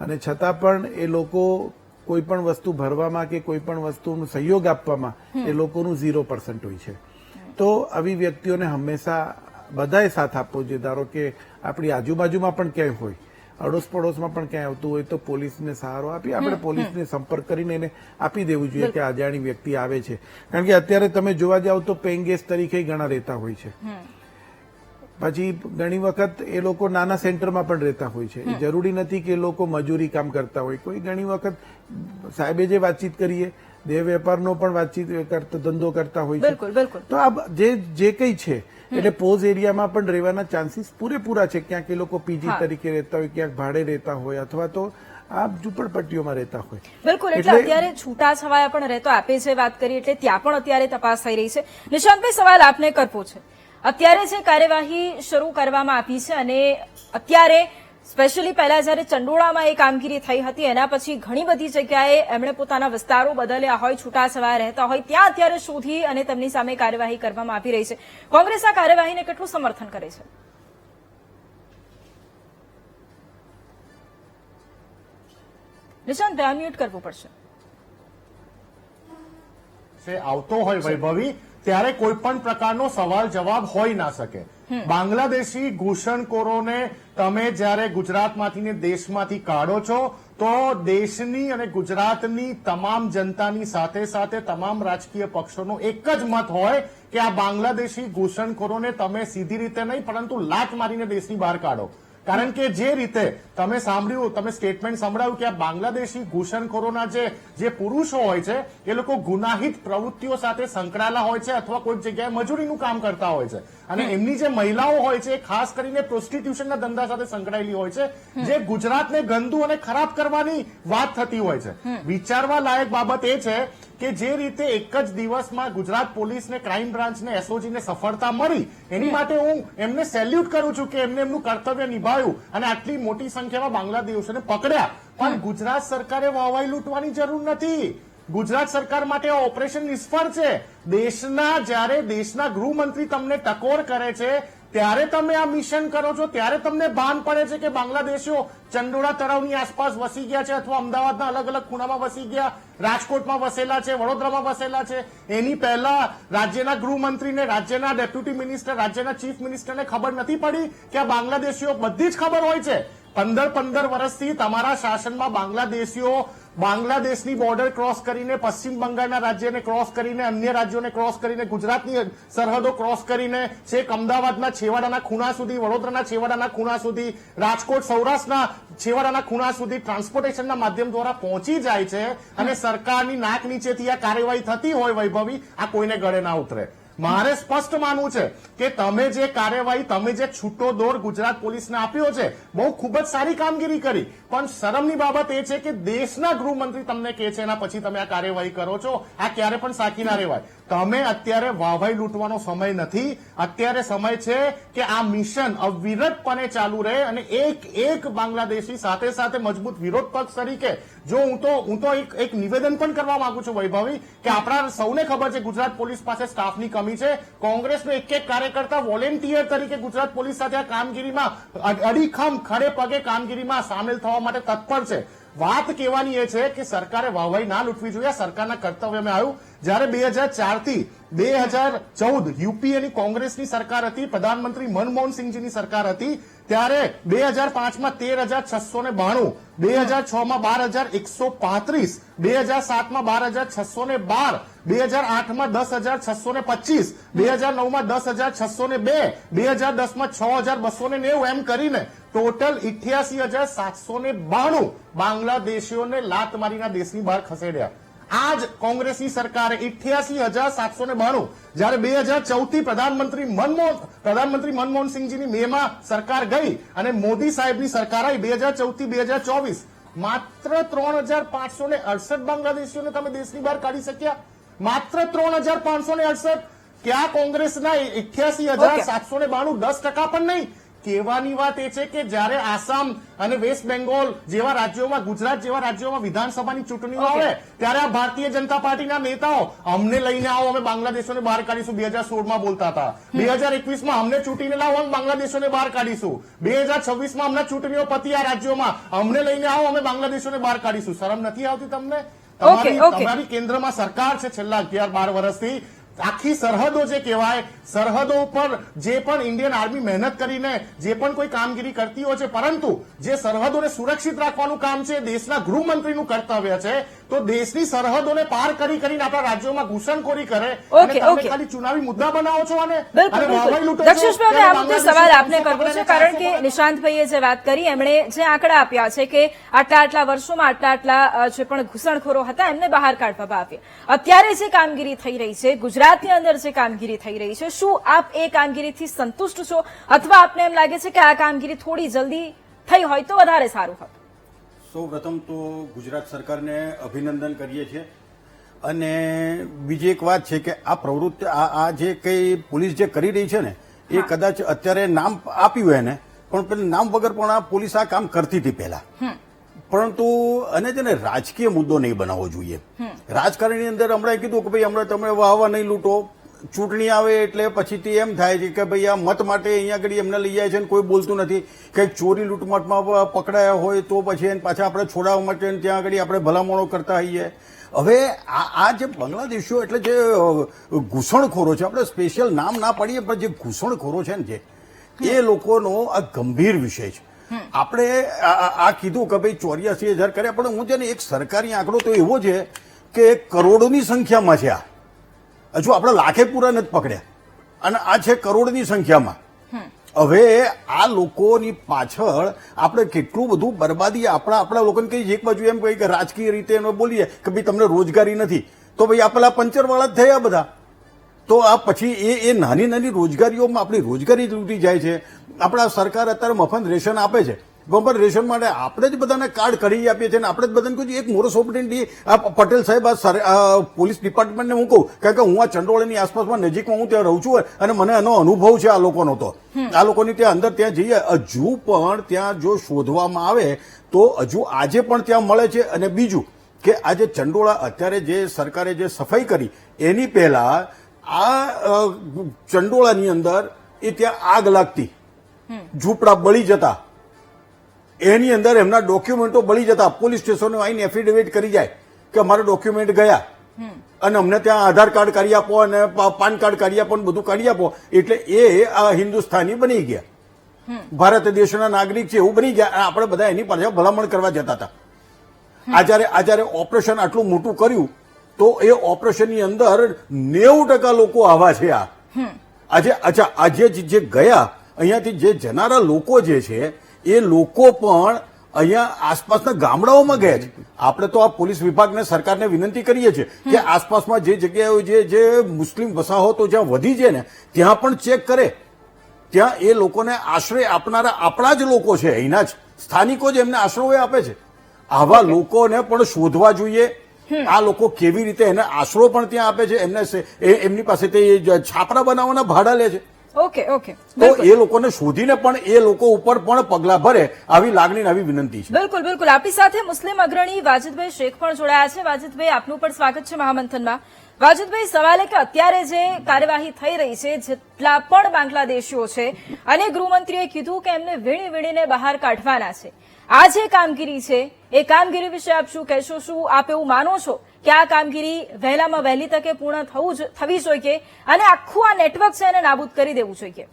અને છતાં પણ એ લોકો કોઈ પણ વસ્તુ ભરવામાં કે કોઈ પણ વસ્તુનો સહયોગ આપવામાં એ લોકોનું 0% હોય છે. તો આવી વ્યક્તિઓને હંમેશા બધાએ સાથ આપવો જોઈએ. ધારો કે આપણી આજુબાજુમાં પણ ક્યાંય હોય, અડોશ પડોશમાં પણ ક્યાંય આવતું હોય, તો પોલીસને સહારો આપી આપણે પોલીસને સંપર્ક કરીને એને આપી દેવું જોઈએ કે અજાણી વ્યક્તિ આવે છે. કારણ કે અત્યારે તમે જોવા જાવ તો પેઇંગ ગેસ્ટ તરીકે ઘણા રહેતા હોય છે. પછી ઘણી વખત એ લોકો નાના સેન્ટરમાં પણ રહેતા હોય છે. એ જરૂરી નથી કે એ લોકો મજૂરી કામ કરતા હોય. કોઈ ઘણી વખત સાહેબે જે વાતચીત કરીએ, દેહ વેપારનો પણ વાતચીત ધંધો કરતા હોય છે. તો આ જે કંઈ છે, એટલે પોઝ એરિયામાં પણ રહેવાના ચાન્સીસ પૂરેપૂરા છે. ક્યાંક એ લોકો પીજી તરીકે રહેતા હોય, ક્યાંક ભાડે રહેતા હોય, અથવા તો આ ઝૂંપડપટ્ટીઓમાં રહેતા હોય. બિલકુલ, એટલે અત્યારે છૂટાછવાયા પણ રહેતો આપે છે વાત કરી, એટલે ત્યાં પણ અત્યારે તપાસ થઈ રહી છે. નિશાંતભાઈ, સવાલ આપને કરવો છે, અત્યારે જે કાર્યવાહી શરૂ કરવામાં આવી છે, અને અત્યારે સ્પેશિયલી પહેલા જયારે ચંડોળામાં એ કામગીરી થઈ હતી, એના પછી ઘણી બધી જગ્યાએ એમણે પોતાના વિસ્તારો બદલ્યા હોય, છૂટાછવાયા રહેતા હોય, ત્યાં અત્યારે શોધી અને તેમની સામે કાર્યવાહી કરવામાં આવી રહી છે. કોંગ્રેસ આ કાર્યવાહીને કેટલું સમર્થન કરે છે? નિશાંતભાઈ, અનમ્યુટ કરવું પડશે. છે આવતો હોય વૈભવી, ત્યારે કોઈ પણ પ્રકારનો સવાલ જવાબ હોઈ ના શકે. બાંગ્લાદેશી ઘૂસણખોરોને તમે જ્યારે ગુજરાતમાંથી ને દેશમાંથી કાઢો છો તો દેશની અને ગુજરાતની તમામ જનતાની સાથે સાથે તમામ રાજકીય પક્ષોનો એક જ મત હોય કે આ બાંગ્લાદેશી ઘૂસણખોરોને તમે સીધી રીતે નહીં પરંતુ લાત મારીને દેશની બહાર કાઢો. કારણ કે જે રીતે તમે સાંભળ્યું, તમે સ્ટેટમેન્ટ સંભળાવ્યું કે આ બાંગ્લાદેશી ઘૂસણખોરોના જે પુરુષો હોય છે એ લોકો ગુનાહિત પ્રવૃત્તિઓ સાથે સંકળાયેલા હોય છે અથવા કોઈક જગ્યાએ મજૂરીનું કામ કરતા હોય છે અને એમની જે મહિલાઓ હોય છે એ ખાસ કરીને પ્રોસ્ટિટ્યુશનના ધંધા સાથે સંકળાયેલી હોય છે, જે ગુજરાતને ગંદુ અને ખરાબ કરવાની વાત થતી હોય છે. વિચારવા લાયક બાબત એ છે કે જે રીતે એક જ દિવસમાં ગુજરાત પોલીસને, ક્રાઇમ બ્રાન્ચને, એસઓજીને સફળતા મળી, એની માટે હું એમને સેલ્યુટ કરું છું કે એમને એમનું કર્તવ્ય નિભાવ્યું અને આટલી મોટી સંખ્યામાં બાંગ્લાદેશીઓને પકડ્યા. પણ ગુજરાત સરકારે વાહવાઈ લૂંટવાની જરૂર નથી. ગુજરાત સરકાર માટે આ ઓપરેશન નિષ્ફળ છે. જ્યારે દેશના ગૃહમંત્રી તમને ટકોર કરે છે ત્યારે તમે આ મિશન કરો છો, ત્યારે તમને ભાન પડે છે કે બાંગ્લાદેશીઓ ચંડોળા તળાવની આસપાસ વસી ગયા છે અથવા અમદાવાદના અલગ અલગ ખૂણામાં વસી ગયા, રાજકોટમાં વસેલા છે, વડોદરામાં વસેલા છે. એની પહેલા રાજ્યના ગૃહમંત્રીને, રાજ્યના ડેપ્યુટી મિનિસ્ટર, રાજ્યના ચીફ મિનિસ્ટરને ખબર નથી પડી કે આ બાંગ્લાદેશીઓ બધી જ ખબર હોય છે. 15 વર્ષથી તમારા શાસનમાં બાંગ્લાદેશીઓ બાંગ્લાદેશની બોર્ડર ક્રોસ કરીને, પશ્ચિમ બંગાળના રાજ્યને ક્રોસ કરીને, અન્ય રાજ્યોને ક્રોસ કરીને, ગુજરાતની સરહદો ક્રોસ કરીને છેક અમદાવાદના છેવાડાના ખૂણા સુધી, વડોદરાના છેવાડાના ખૂણા સુધી, રાજકોટ સૌરાષ્ટ્રના છેવાડાના ખૂણા સુધી ટ્રાન્સપોર્ટેશનના માધ્યમ દ્વારા પહોંચી જાય છે અને સરકારની નાક નીચેથી આ કાર્યવાહી થતી હોય વૈભવી, આ કોઈને ગળે ના ઉતરે. મારે સ્પષ્ટ માનવું છે કે તમે જે કાર્યવાહી, તમે જે છૂટો દોર ગુજરાત પોલીસને આપ્યો છે, બહુ ખૂબ જ સારી કામગીરી કરી. પણ શરમની બાબત એ છે કે દેશના ગૃહમંત્રી તમને કહે છે એના પછી તમે આ કાર્યવાહી કરો છો. આ ક્યારે પણ સાચી ના રહેવાય. તમે અત્યારે વાહવાઈ લૂંટવાનો સમય નથી. અત્યારે સમય છે કે આ મિશન અવિરતપણે ચાલુ રહે અને એક બાંગ્લાદેશી સાથે સાથે મજબૂત વિરોધ પક્ષ તરીકે જો હું તો એક નિવેદન પણ કરવા માંગુ છું વૈભવી, કે આપણા સૌને ખબર છે ગુજરાત પોલીસ પાસે સ્ટાફની કમી છે. કોંગ્રેસનો એક કાર્યકર્તા વોલેન્ટિયર તરીકે ગુજરાત પોલીસ સાથે આ કામગીરીમાં અડીખમ ખડે પગે કામગીરીમાં સામેલ થવા માટે તત્પર છે. વાત કહેવાની એ છે કે સરકારે વાહવાઈ ના લૂંટવી જોઈએ. સરકારના કર્તવ્યમાં આવ્યું. જ્યારે 2004 થી 2014 યુપીએની કોંગ્રેસની સરકાર હતી, પ્રધાનમંત્રી મનમોહન સિંહજીની સરકાર હતી, ત્યારે 2005માં 13,692, 2006માં 12,135, 2007માં 12,612, 2008માં 10,625, 2009માં 10,602, 2010માં 6,290 એમ કરીને ટોટલ 88,792 બાંગ્લાદેશીઓને લાત મારીના દેશની બહાર ખસેડ્યા. આ જ કોંગ્રેસની સરકારે 88,792, જ્યારે 2014 થી પ્રધાનમંત્રી મનમોહન સિંહજીની મેમાં સરકાર ગઈ અને મોદી સાહેબની સરકાર આવી 2014 થી 2024, માત્ર 3,568 બાંગ્લાદેશીઓને તમે દેશની બહાર કાઢી શક્યા. માત્ર 3,568. ક્યાં કોંગ્રેસના 88,792 10% પણ નહીં. કહેવાની વાત એ છે કે જ્યારે આસામ અને વેસ્ટ બેંગોલ જેવા રાજ્યોમાં, ગુજરાત જેવા રાજ્યોમાં વિધાનસભાની ચૂંટણીઓ આવે ત્યારે આ ભારતીય જનતા પાર્ટીના નેતાઓ અમને લઈને આવો, અમે બાંગ્લાદેશોને બહાર કાઢીશું 2016માં બોલતા હતા. 2021માં અમને ચૂંટીને લાવો, અમે બાંગ્લાદેશોને બહાર કાઢીશું. 2026માં અમને ચૂંટણીઓ પતી આ રાજ્યોમાં, અમને લઈને આવો, અમે બાંગ્લાદેશોને બહાર કાઢીશું. શરમ નથી આવતી તમને? તમારી કેન્દ્રમાં સરકાર છે છેલ્લા 11-12 વર્ષથી. આખી સરહદો જે કહેવાય, સરહદો ઉપર જે પણ ઇન્ડિયન આર્મી મહેનત કરીને જે પણ કોઈ કામગીરી કરતી હોય છે, પરંતુ જે સરહદોને સુરક્ષિત રાખવાનું કામ છે દેશના ગૃહમંત્રીનું કર્તવ્ય છે. તો દેશની સરહદોને પાર કરીને આપણા રાજ્યોમાં ઘૂસણખોરી કરે અને તમે ખાલી ચુનાવી મુદ્દા બનાવો છો અને વાહવાઈ લૂંટો છો. દક્ષેશભાઈ, આ મુદ્દે સવાલ આપને કરવો છે, કારણ કે નિશાંતભાઈએ જે વાત કરી, એમણે જે આંકડા આપ્યા છે કે આટલા વર્ષોમાં આટલા જે પણ ઘૂસણખોરો હતા એમને બહાર કાઢવામાં આવ્યા. અત્યારે જે કામગીરી થઈ રહી છે, ગુજરાતની અંદર જે કામગીરી થઈ રહી છે, શું આપ એ કામગીરીથી સંતુષ્ટ છો અથવા આપને એમ લાગે છે કે આ કામગીરી થોડી જલ્દી થઈ હોય તો વધારે સારું હોત? સૌ પ્રથમ તો ગુજરાત સરકારને અભિનંદન કરીએ છીએ. અને બીજી એક વાત છે કે આ પ્રવૃત્તિ, આ જે કઈ પોલીસ જે કરી રહી છે ને, એ કદાચ અત્યારે નામ આપ્યું એને, પણ પેલું નામ વગર પણ આ પોલીસ આ કામ કરતી હતી પહેલા. પરંતુ અને છે ને રાજકીય મુદ્દો નહીં બનાવવો જોઈએ. રાજકારણની અંદર હમણાં કીધું કે ભાઈ હમણાં તમે વાહવા નહીં લૂંટો, ચૂંટણી આવે એટલે પછીથી એમ થાય છે કે ભાઈ આ મત માટે અહીંયા આગળ એમને લઈ જાય છે અને કોઈ બોલતું નથી. કંઈક ચોરી લૂંટમાટમાં પકડાયા હોય તો પછી એને પાછા આપણે છોડાવવા માટે ત્યાં આગળ આપણે ભલામણો કરતા હોઈએ. હવે આ જે બાંગ્લાદેશીઓ એટલે જે ઘૂસણખોરો છે, આપણે સ્પેશિયલ નામ ના પાડીએ પણ જે ઘૂસણખોરો છે ને એ લોકોનો આ ગંભીર વિષય છે. આપણે આ કીધું કે ભાઈ 84,000 કર્યા, પણ હું છે ને એક સરકારી આંકડો તો એવો છે કે કરોડોની સંખ્યામાં છે. આ હજુ આપણે લાખે પૂરા નથી પકડ્યા અને આ છે કરોડની સંખ્યામાં. હવે આ લોકોની પાછળ આપણે કેટલું બધું બરબાદી આપણા લોકોને કહીએ, એક બાજુ એમ કહીએ કે રાજકીય રીતે એનો બોલીએ કે ભાઈ તમને રોજગારી નથી, તો ભાઈ આ પેલા પંચરવાળા જ થયા બધા. તો આ પછી એ નાની નાની રોજગારીઓમાં આપણી રોજગારી લૂંટી જાય છે. આપણા સરકાર અત્યારે મફત રેશન આપે છે, મફત રેશન માટે આપણે જ બધાને કાર્ડ કરી આપીએ છીએ અને આપણે જ બધાને કહ્યું એક મોરસ ઓપોર્ચ્યુનિટી આ પટેલ સાહેબ આ પોલીસ ડિપાર્ટમેન્ટને હું કહું, કારણ કે હું આ ચંડોળાની આસપાસમાં નજીકમાં હું ત્યાં રહું છું અને મને એનો અનુભવ છે આ લોકોનો. તો આ લોકોની ત્યાં અંદર ત્યાં જઈએ, હજુ પણ ત્યાં જો શોધવામાં આવે તો હજુ આજે પણ ત્યાં મળે છે. અને બીજું કે આજે ચંડોળા અત્યારે જે સરકારે જે સફાઈ કરી એની પહેલા આ ચંડોળાની અંદર એ ત્યાં આગ લાગતી, ઝૂંપડા બળી જતા, એની અંદર એમના ડોક્યુમેન્ટો બળી જતા. પોલીસ સ્ટેશનો આવીને એફિડેવિટ કરી જાય કે અમારા ડોક્યુમેન્ટ ગયા અને અમને ત્યાં આધાર કાર્ડ કાઢી આપો અને પાન કાર્ડ કાઢી આપો અને બધું કાઢી આપો. એટલે એ આ હિન્દુસ્તાની બની ગયા, ભારત દેશના નાગરિક છે એવું બની ગયા. આપણે બધા એની પાછળ ભલામણ કરવા જતા હતા. આ જયારે ઓપરેશન આટલું મોટું કર્યું તો એ ઓપરેશનની અંદર 90% લોકો આવા છે. આજે જે ગયા અહીંયાથી જે જનારા લોકો જે છે એ લોકો પણ અહીંયા આસપાસના ગામડાઓમાં ગયા છે. આપણે તો આ પોલીસ વિભાગને સરકારને વિનંતી કરીએ છીએ કે આસપાસમાં જે જગ્યાએ જે મુસ્લિમ વસાહતો જ્યાં વધી છે ને ત્યાં પણ ચેક કરે. ત્યાં એ લોકોને આશ્રય આપનારા આપણા જ લોકો છે, અહીંના જ સ્થાનિકો જ એમને આશ્રય આપે છે. આવા લોકોને પણ શોધવા જોઈએ. આ લોકો કેવી રીતે એને આશરો પણ ત્યાં આપે છે, એમની પાસેથી છાપરા બનાવવાના ભાડા લે છે. ઓકે તો એ લોકોને શોધીને પણ એ લોકો ઉપર પણ પગલા ભરે આવી લાગણી આવી વિનંતી છે. બિલકુલ આપણી સાથે મુસ્લિમ અગ્રણી વાજિદભાઈ શેખ પણ જોડાયા છે. વાજિદભાઈ, આપનું પણ સ્વાગત છે મહામંથનમાં. વાજિદભાઈ, સવાલ એ કે અત્યારે જે કાર્યવાહી થઈ રહી છે, જેટલા પણ બાંગ્લાદેશીઓ છે અને ગૃહમંત્રીએ કીધું કે એમને વીણી વીણીને બહાર કાઢવાના છે, આ જે કામગીરી છે એ કામગીરી વિશે આપ શું કહેશો? શું આપ એવું માનો છો કે આ કામગીરી વહેલામાં વહેલી તકે પૂર્ણ થવી જોઈએ અને આખું આ નેટવર્ક છે એને નાબૂદ કરી દેવું જોઈએ?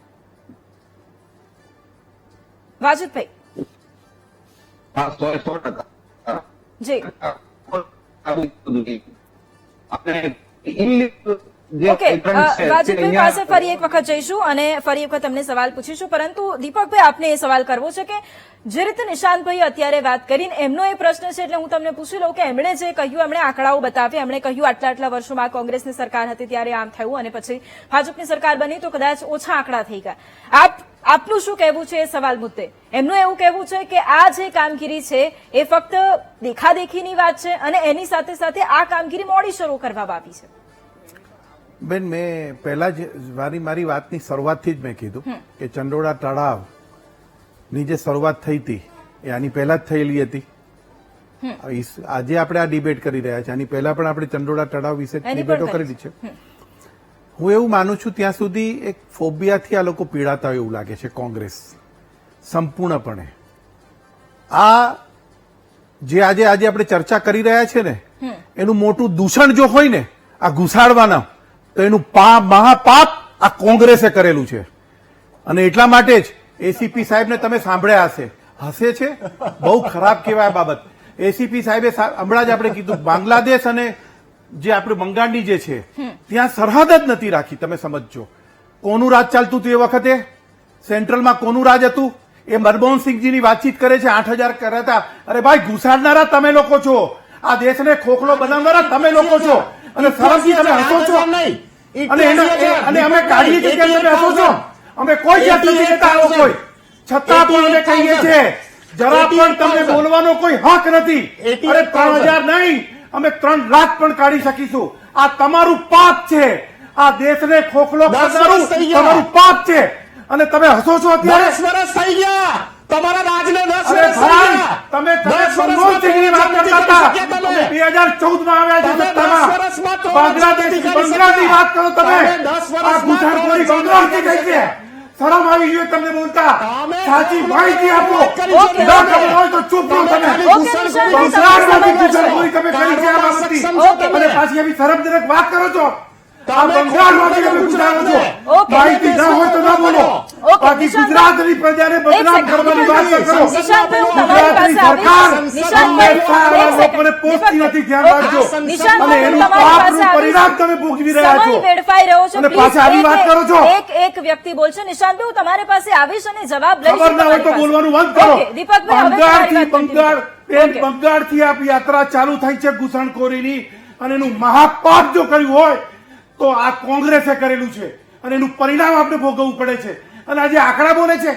વાજિદભાઈ. જી ઓકે, વાજિદભાઈ પાસે ફરી એક વખત જઈશું અને ફરી એક વખત તમને સવાલ પૂછીશું, પરંતુ દીપકભાઈ આપને એ સવાલ કરવો છે કે જે રીતે નિશાંતભાઈ અત્યારે વાત કરીને એમનો એ પ્રશ્ન છે, એટલે હું તમને પૂછી લઉં કે એમણે જે કહ્યું, એમણે આંકડાઓ બતાવ્યા, એમણે કહ્યું આટલા વર્ષોમાં કોંગ્રેસની સરકાર હતી ત્યારે આમ થયું અને પછી ભાજપની સરકાર બની તો કદાચ ઓછા આંકડા થઈ ગયા. આપનું શું કહેવું છે એ સવાલ મુદ્દે? એમનું એવું કહેવું છે કે આ જે કામગીરી છે એ ફક્ત દેખાદેખીની વાત છે અને એની સાથે સાથે આ કામગીરી મોડી શરૂ કરવામાં આવી છે. બેન, મેં પહેલા જ મારી વાતની શરૂઆતથી જ મેં કીધું કે ચંડોળા તળાવની જે શરૂઆત થઈ હતી એ આની પહેલા જ થયેલી હતી. આજે આપણે આ ડિબેટ કરી રહ્યા છીએ, આની પહેલા પણ આપણે ચંડોળા તળાવ વિશે ડિબેટો કરેલી છે. હું એવું માનું છું ત્યાં સુધી એક ફોબિયાથી આ લોકો પીડાતા હોય એવું લાગે છે કોંગ્રેસ સંપૂર્ણપણે. આ જે આજે આપણે ચર્ચા કરી રહ્યા છે ને એનું મોટું દૂષણ જો હોય ને આ ઘુસાડવાના, તો એનું મહાપાપ આ કોંગ્રેસે કરેલું છે. અને એટલા માટે જ એસીપી સાહેબને તમે સાંભળ્યા હશે છે, બહુ ખરાબ કહેવાય આ બાબત. એસીપી સાહેબે હમણાં જ આપણે કીધું બાંગ્લાદેશ અને જે આપણે બંગાળની જે છે ત્યાં સરહદ જ નથી રાખી. તમે સમજો કોનું રાજ ચાલતું હતું એ વખતે, સેન્ટ્રલમાં કોનું રાજ હતું. એ મનમોહનસિંહજીની વાતચીત કરે છે, 8,000 કર્યા હતા. અરે ભાઈ, ઘુસાડનારા તમે લોકો છો, આ દેશને ખોખલો બનાવનારા તમે લોકો છો અને સરહદથી તમે હસો છો અને અમે કાઢીએ છીએ કે તમે હસો છો. અમે કોઈ જાતની નેતા કોઈ, છતાં પણ અમે કહીએ છીએ જરા પણ તમને બોલવાનો કોઈ હક નથી. અરે 3,000 નહીં, અમે 3 લાખ પણ કાઢી શકીશું. આ તમારું પાપ છે, આ દેશને ખોખલો કરનારું તમારું પાપ છે અને તમે હસો છો. અત્યારે 10 વર્ષ થઈ ગયા તમારા રાજને, 10 વર્ષ થઈ ગયા. તમે મનમોહનસિંહની વાત કરતા હતા, 2014 માં આવ્યા છે સત્તામાં. વર્ષમાં બાંગ્લાદેશ બંગલાની વાત કરો તમે. આ ઘૂસણખોરી બંગલાથી થઈ છે. શરમ આવી જોઈએ તમને બોલતા. સાચી માહિતી આપો. ના ખબર હોય તો ચૂપ રહો તમે. બંગલામાંથી ઘૂસણખોરી તમે કરી છે આ બાબતથી. અને પાછી એવી શરમજનક વાત કરો છો. આ બંગાળમાંથી તમે ગુજારો છો. માહિતી ના હોય તો ના બોલો. બાકી ગુજરાતની પ્રજાને બદનામ કરવાની વાત ન કરો. ગુજરાતની સરકાર લોકોને પોષતી નથી, ધ્યાન રાખજો. અને એનું પાપનું પરિણામ તમે ભોગવી રહ્યા છો. સમય વેડફાઈ રહ્યો છે. અને પાછા આવી વાત કરો છો. એક વ્યક્તિ બોલશે. નિશાંતભાઈ, હું તમારી પાસે આવીશ અને જવાબ લઈશ. ખબર ના હોય તો બોલવાનું બંધ કરો. ઓકે, દીપકભાઈ, હવે તમારી વાત કરીએ. બંગાળથી આ યાત્રા ચાલુ થઈ છે ઘૂસણખોરીની, અને એનું મહાપાપ જો કર્યું હોય તો આ કોંગ્રેસે કરેલું છે, અને એનું પરિણામ આપણે ભોગવવું પડે છે. અને આજે આંકડા બોલે છે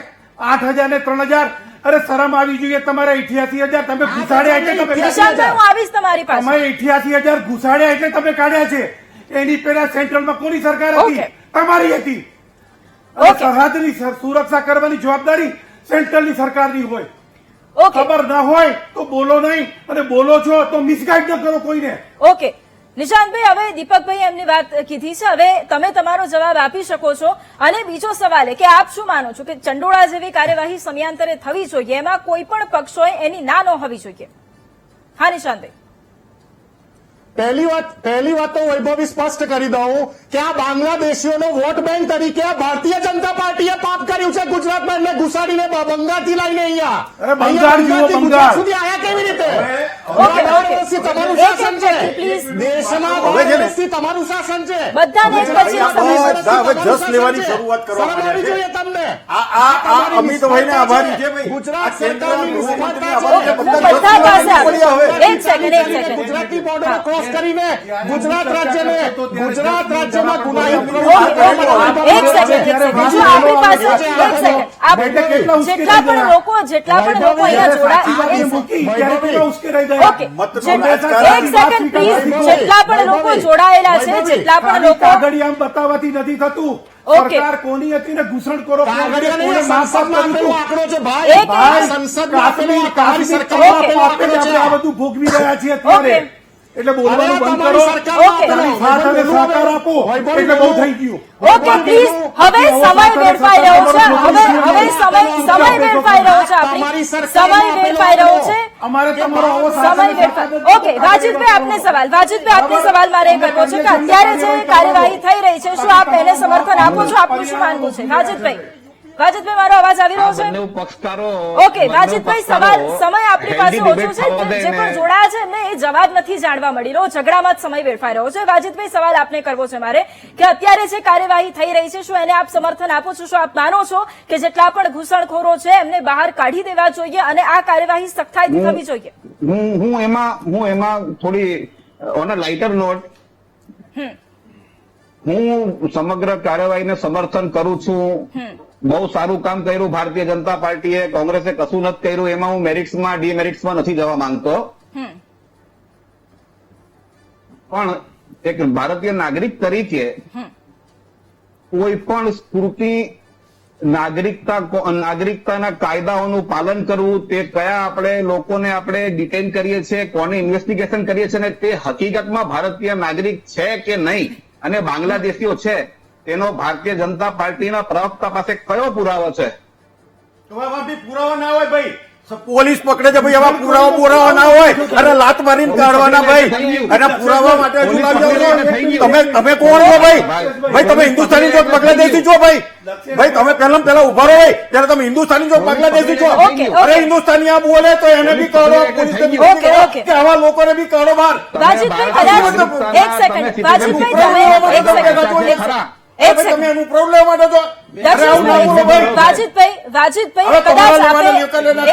8,000 ને 3,000. અરે શરમ આવી જોઈએ તમારે. 88,000 તમે ઘુસાડ્યા એટલે તમે નિશાંતભાઈ, હું આવીશ તમારી પાસે. તમે 88,000 ઘુસાડ્યા એટલે તમે કાઢ્યા છે. એની પહેલા સેન્ટ્રલમાં કોની સરકાર હતી? ઓકે. તમારી હતી. અને સરહદની સુરક્ષા કરવાની જવાબદારી સેન્ટ્રલની સરકારની હોય. ઓકે ખબર ના હોય તો બોલો નહીં, અને બોલો છો તો મિસગાઈડ ન કરો કોઈને. ઓકે નિશાંતભાઈ, હવે દીપકભાઈ એમની વાત કીધી છે. હવે તમે તમારો જવાબ આપી શકો છો. અને બીજો સવાલ એ કે આપ શું માનો છો કે ચંડોળા જેવી કાર્યવાહી સમયાંતરે થવી જોઈએ, એમાં કોઈ પણ પક્ષ હોય એની ના ન હોવી જોઈએ? હા નિશાંતભાઈ. પહેલી વાત તો વૈભવી સ્પષ્ટ કરી દઉં કે આ બાંગ્લાદેશીઓનો વોટ બેંક તરીકે આ ભારતીય જનતા પાર્ટીએ પાપ કર્યું છે. ગુજરાતમાં એમને ઘુસાડીને બંગાળથી લઈને અહીંયા અરે બંગાળ જેવો બંગાળ. ગુજરાત સુધી આયા કેવી રીતે? ઓકે, વર્ષથી તમારું શાસન છે. પ્લીઝ. દેશમાં 12 વર્ષથી તમારું શાસન છે. બધાને એક પછી એક સમય બધા હવે જસ લેવાની શરૂઆત કરવા શરમ આવી જોઈએ તમને. આ અમિતભાઈને આભારી છે ભાઈ. ગુજરાત આ કેન્દ્રના સરકારની ગૃહમંત્રી નિષ્ફળતા આભારી છે. છે. હું બધા પાસે આવીશ. હવે એક સેકન્ડ. ગુજરાતની બોર્ડર ક્રોસ કરીને ગુજરાત રાજ્યમાં ગુનાહિત એક સેકન્ડ. જો આપણી પાસે એક સેકન્ડ. આપ જેટલા પણ લોકો અહીંયા જોડાયા. ઓકે, એક સેકન્ડ પ્લીઝ. જેટલા પણ લોકો જોડાયેલા છે, જેટલા પણ લોકો કાગળી આમ બતાવવાથી નથી થતું. ઓકે. સરકાર કોની હતી ને ઘૂસણખોરો કોને કાગળિયાને માફ સંસદમાં કર્યું આપેલો હતું? આંકડો છે ભાઈ. એક ભાઈ, સંસદમાં આપેલો તમારી સરકારમાં આપેલો આંકડો છે. આ બધું ભોગવી રહ્યા છીએ અત્યારે. ઓકે. એટલે બોલવાનું બંધ કરો. તમારી સરકારમાં ઓકે. આપેલો સાથ અને સહકાર આપો. એટલે બહુ થઈ ગયું. Okay please. હવે સમય વેડફાઈ રહ્યો છે. હવે સમય વેડફાઈ રહ્યો છે. આપણી સમય વેડફાઈ રહ્યો છે. અમારે તમારો આવો સમય સાથ અને વેડફાઈ. સહકાર ઓકે વાજીદભાઈ, આપને સવાલ મારે એ કરવો છે કે અત્યારે જે કાર્યવાહી થઈ રહી છે, શું આપ એને સમર્થન આપો છો? આપનું શું માનવું છે? વાજીદભાઈ, મારો અવાજ આવી રહ્યો છે? ઓકે વાજીદભાઈ, સમય આપણી પાસે ઓછો છે. જે પણ જોડાયા છે એમને એ જવાબ નથી જાણવા મળી રહ્યો. ઝઘડામાં જ સમય વેડફાઈ રહ્યો છે. વાજીદભાઈ, સવાલ આપને કરવો છે મારે કે અત્યારે જે કાર્યવાહી થઈ રહી છે, શું એને આપ સમર્થન આપો છો? શું આપ માનો છો કે જેટલા પણ ઘૂસણખોરો છે એમને બહાર કાઢી દેવા જોઈએ અને આ કાર્યવાહી સખ્તાઈથી થવી જોઈએ? હું એમાં થોડી ઓન અ લાઇટર નોટ હું સમગ્ર કાર્યવાહીને સમર્થન કરું છું. બહુ સારું કામ કર્યું ભારતીય જનતા પાર્ટીએ. કોંગ્રેસે કશું નથી કર્યું. એમાં હું મેરિટ્સમાં ડીમેરિટ્સમાં નથી જવા માંગતો. પણ એક ભારતીય નાગરિક તરીકે કોઈ પણ સ્ફૂર્તિ નાગરિકતાના કાયદાઓનું પાલન કરવું, તે કયા આપણે લોકોને આપણે ડિટેન કરીએ છીએ, કોને ઇન્વેસ્ટિગેશન કરીએ છીએ, ને તે હકીકતમાં ભારતીય નાગરિક છે કે નહીં અને બાંગ્લાદેશીઓ છે, તેનો ભારતીય જનતા પાર્ટીના પ્રવક્તા પાસે કયો પુરાવો છે? પુરાવા ના હોય ભાઈ. પોલીસ પકડે છે ભાઈ, એવા પુરાવા ના હોય. અને લાત મારીને કાઢવાના ભાઈ. અને પુરાવા માટે તમે કોણ છો ભાઈ? ભાઈ તમે હિન્દુસ્તાની છો બાંગ્લાદેશી છો ભાઈ? ભાઈ તમે પહેલા ઉભા રહો ભાઈ. ત્યારે તમે હિન્દુસ્તાની છો બાંગ્લાદેશી છો? અરે હિન્દુસ્તાની આ બોલે તો એને બી કાઢો. પોલીસ કે આવા લોકોને બી કાઢો બહાર. વાજીદભાઈ, એક સેકન્ડ. તમે એનું પ્રોબ્લેમ માટે તો વાજીદભાઈ, કદાચ આપે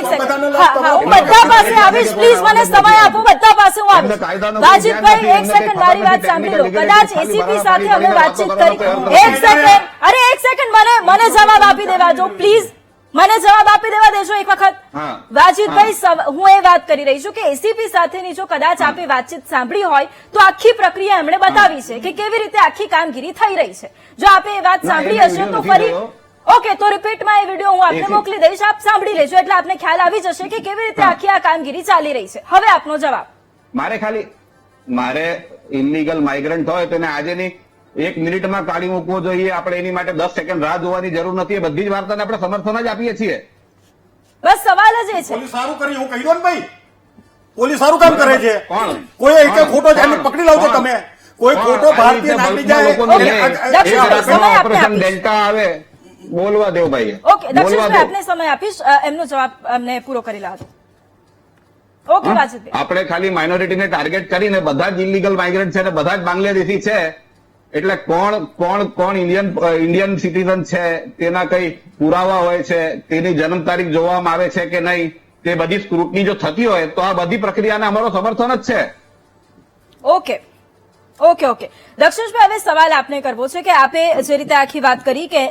એક સેકન્ડ. હા, હું બધા પાસે આવીશ. પ્લીઝ મને સમય આપો. બધા પાસે હું આવીશ. વાજીદભાઈ, એક સેકન્ડ મારી વાત સાંભળી લો. કદાચ એસીપી સાથે અમે વાતચીત કરી. એક સેકન્ડ. અરે એક સેકન્ડ, મને જવાબ આપી દેવા દો પ્લીઝ. મને જવાબ આપી દેવા દેજો એક વખત. વાજીદભાઈ, હું એ વાત કરી રહી છું કે એસીપી સાથેની જો કદાચ આપે વાતચીત સાંભળી હોય તો આખી પ્રક્રિયા એમણે બતાવી છે કે કેવી રીતે આખી કામગીરી થઈ રહી છે. જો આપે એ વાત સાંભળી હશે તો ફરી ઓકે, તો રિપીટમાં એ વિડીયો હું આપને મોકલી દઈશ. આપ સાંભળી લેજો એટલે આપને ખ્યાલ આવી જશે કે કેવી રીતે આખી આ કામગીરી ચાલી રહી છે. હવે આપનો જવાબ. મારે ખાલી મારે ઇલીગલ માઇગ્રન્ટ હોય તો એને આજેની 1 મિનિટમાં કાઢી મૂકવો જોઈએ. આપણે એની માટે 10 સેકન્ડ રાહ જોવાની જરૂર નથી. એ બધી જ વાર્તાને આપણે સમર્થન જ આપીએ છીએ. બસ સવાલ જ એ છે. પોલીસ સારું કરી, હું કહી દો ને ભાઈ, પોલીસ સારું કામ કરે છે. કોણ? કોઈ એક ખોટો જાય પકડી લાવજો તમે. કોઈ ખોટો ભારતીય નાગરિક જાય સમય આપને ઓપરેશન આપીશ. ડેલ્ટા આવે બોલવા દેવ ભાઈ. ઓકે દક્ષિણભાઈ આપને સમય આપીશ, એમનો જવાબ અમને પૂરો કરી લાવો. ઓકે વાજિદભાઈ. આપણે ખાલી માઇનોરિટીને ટાર્ગેટ કરીને બધા જ ઇલીગલ માઇગ્રન્ટ છે અને બધા જ બાંગ્લાદેશી છે, એટલે કોણ ઇન્ડિયન સિટીઝન છે તેના કઈ પુરાવા હોય છે, તેની જન્મ તારીખ જોવામાં આવે છે કે નહીં, તે બધી સ્ક્રુટની જો થતી હોય તો આ બધી પ્રક્રિયાને અમારો સમર્થન જ છે. ઓકે ઓકે ઓકે દક્ષિણભાઈ, હવે સવાલ આપને કરવો છે કે આપે જે રીતે આખી વાત કરી કે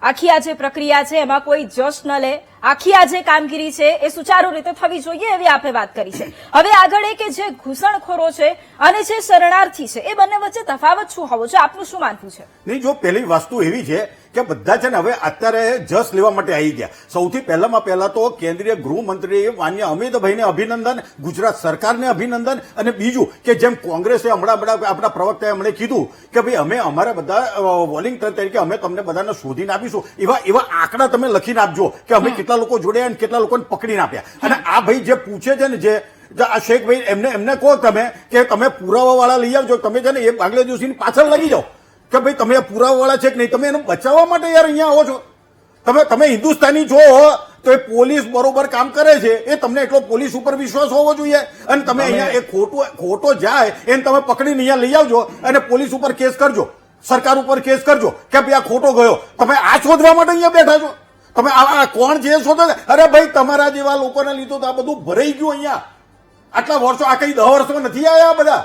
આખી આ જે પ્રક્રિયા છે એમાં કોઈ જશ ન લે, આખી આ જે કામગીરી છે એ સુચારુ રીતે થવી જોઈએ એવી આપણે વાત કરી છે. હવે આગળ એ કે જે ઘૂસણખોરો છે અને જે શરણાર્થી છે એ બંને વચ્ચે તફાવત શું હોવો છે, આપનું શું માનવું છે? નહીં, જો પહેલી વસ્તુ એવી છે કે બધા છે ને હવે અત્યારે જસ લેવા માટે આવી ગયા. સૌથી પહેલા તો કેન્દ્રીય ગૃહમંત્રી માન્ય અમિતભાઈને અભિનંદન, ગુજરાત સરકારને અભિનંદન, અને બીજું કે જેમ કોંગ્રેસે હમણાં આપણા પ્રવક્તાએ હમણાં કીધું કે ભાઈ અમે અમારા બધા વોલિંટિયર તરીકે અમે તમને બધાને શોધીને આપીશું, એવા આંકડા તમે લખીને આપજો કે અમે કેટલા લોકો જોડ્યા અને કેટલા લોકોને પકડીને આપ્યા. અને આ ભાઈ જે પૂછે છે ને, જે આ શેખભાઈ એમને કહો તમે કે તમે પુરાવાવાળા લઈ આવજો. તમે છે ને એ બાંગ્લાદેશીની પાછળ લાગી જાઓ કે ભાઈ તમે પુરાવાવાળા છે કે નહીં, તમે એને બચાવવા માટે યાર અહીંયા આવો છો. તમે હિન્દુસ્તાની જો તો એ પોલીસ બરોબર કામ કરે છે, એ તમને એટલો પોલીસ ઉપર વિશ્વાસ હોવો જોઈએ. અને તમે અહીંયા એ ખોટો જાય એને તમે પકડીને અહીંયા લઈ આવજો અને પોલીસ ઉપર કેસ કરજો, સરકાર ઉપર કેસ કરજો કે ભાઈ આ ખોટો ગયો. તમે આ શોધવા માટે અહીંયા બેઠા છો? તમે આ કોણ જે શોધો? અરે ભાઈ તમારા જેવા લોકોને લીધો તો આ બધું ભરાઈ ગયું અહીંયા. આટલા વર્ષો, આ કઈ 10 વર્ષો નથી આવ્યા બધા.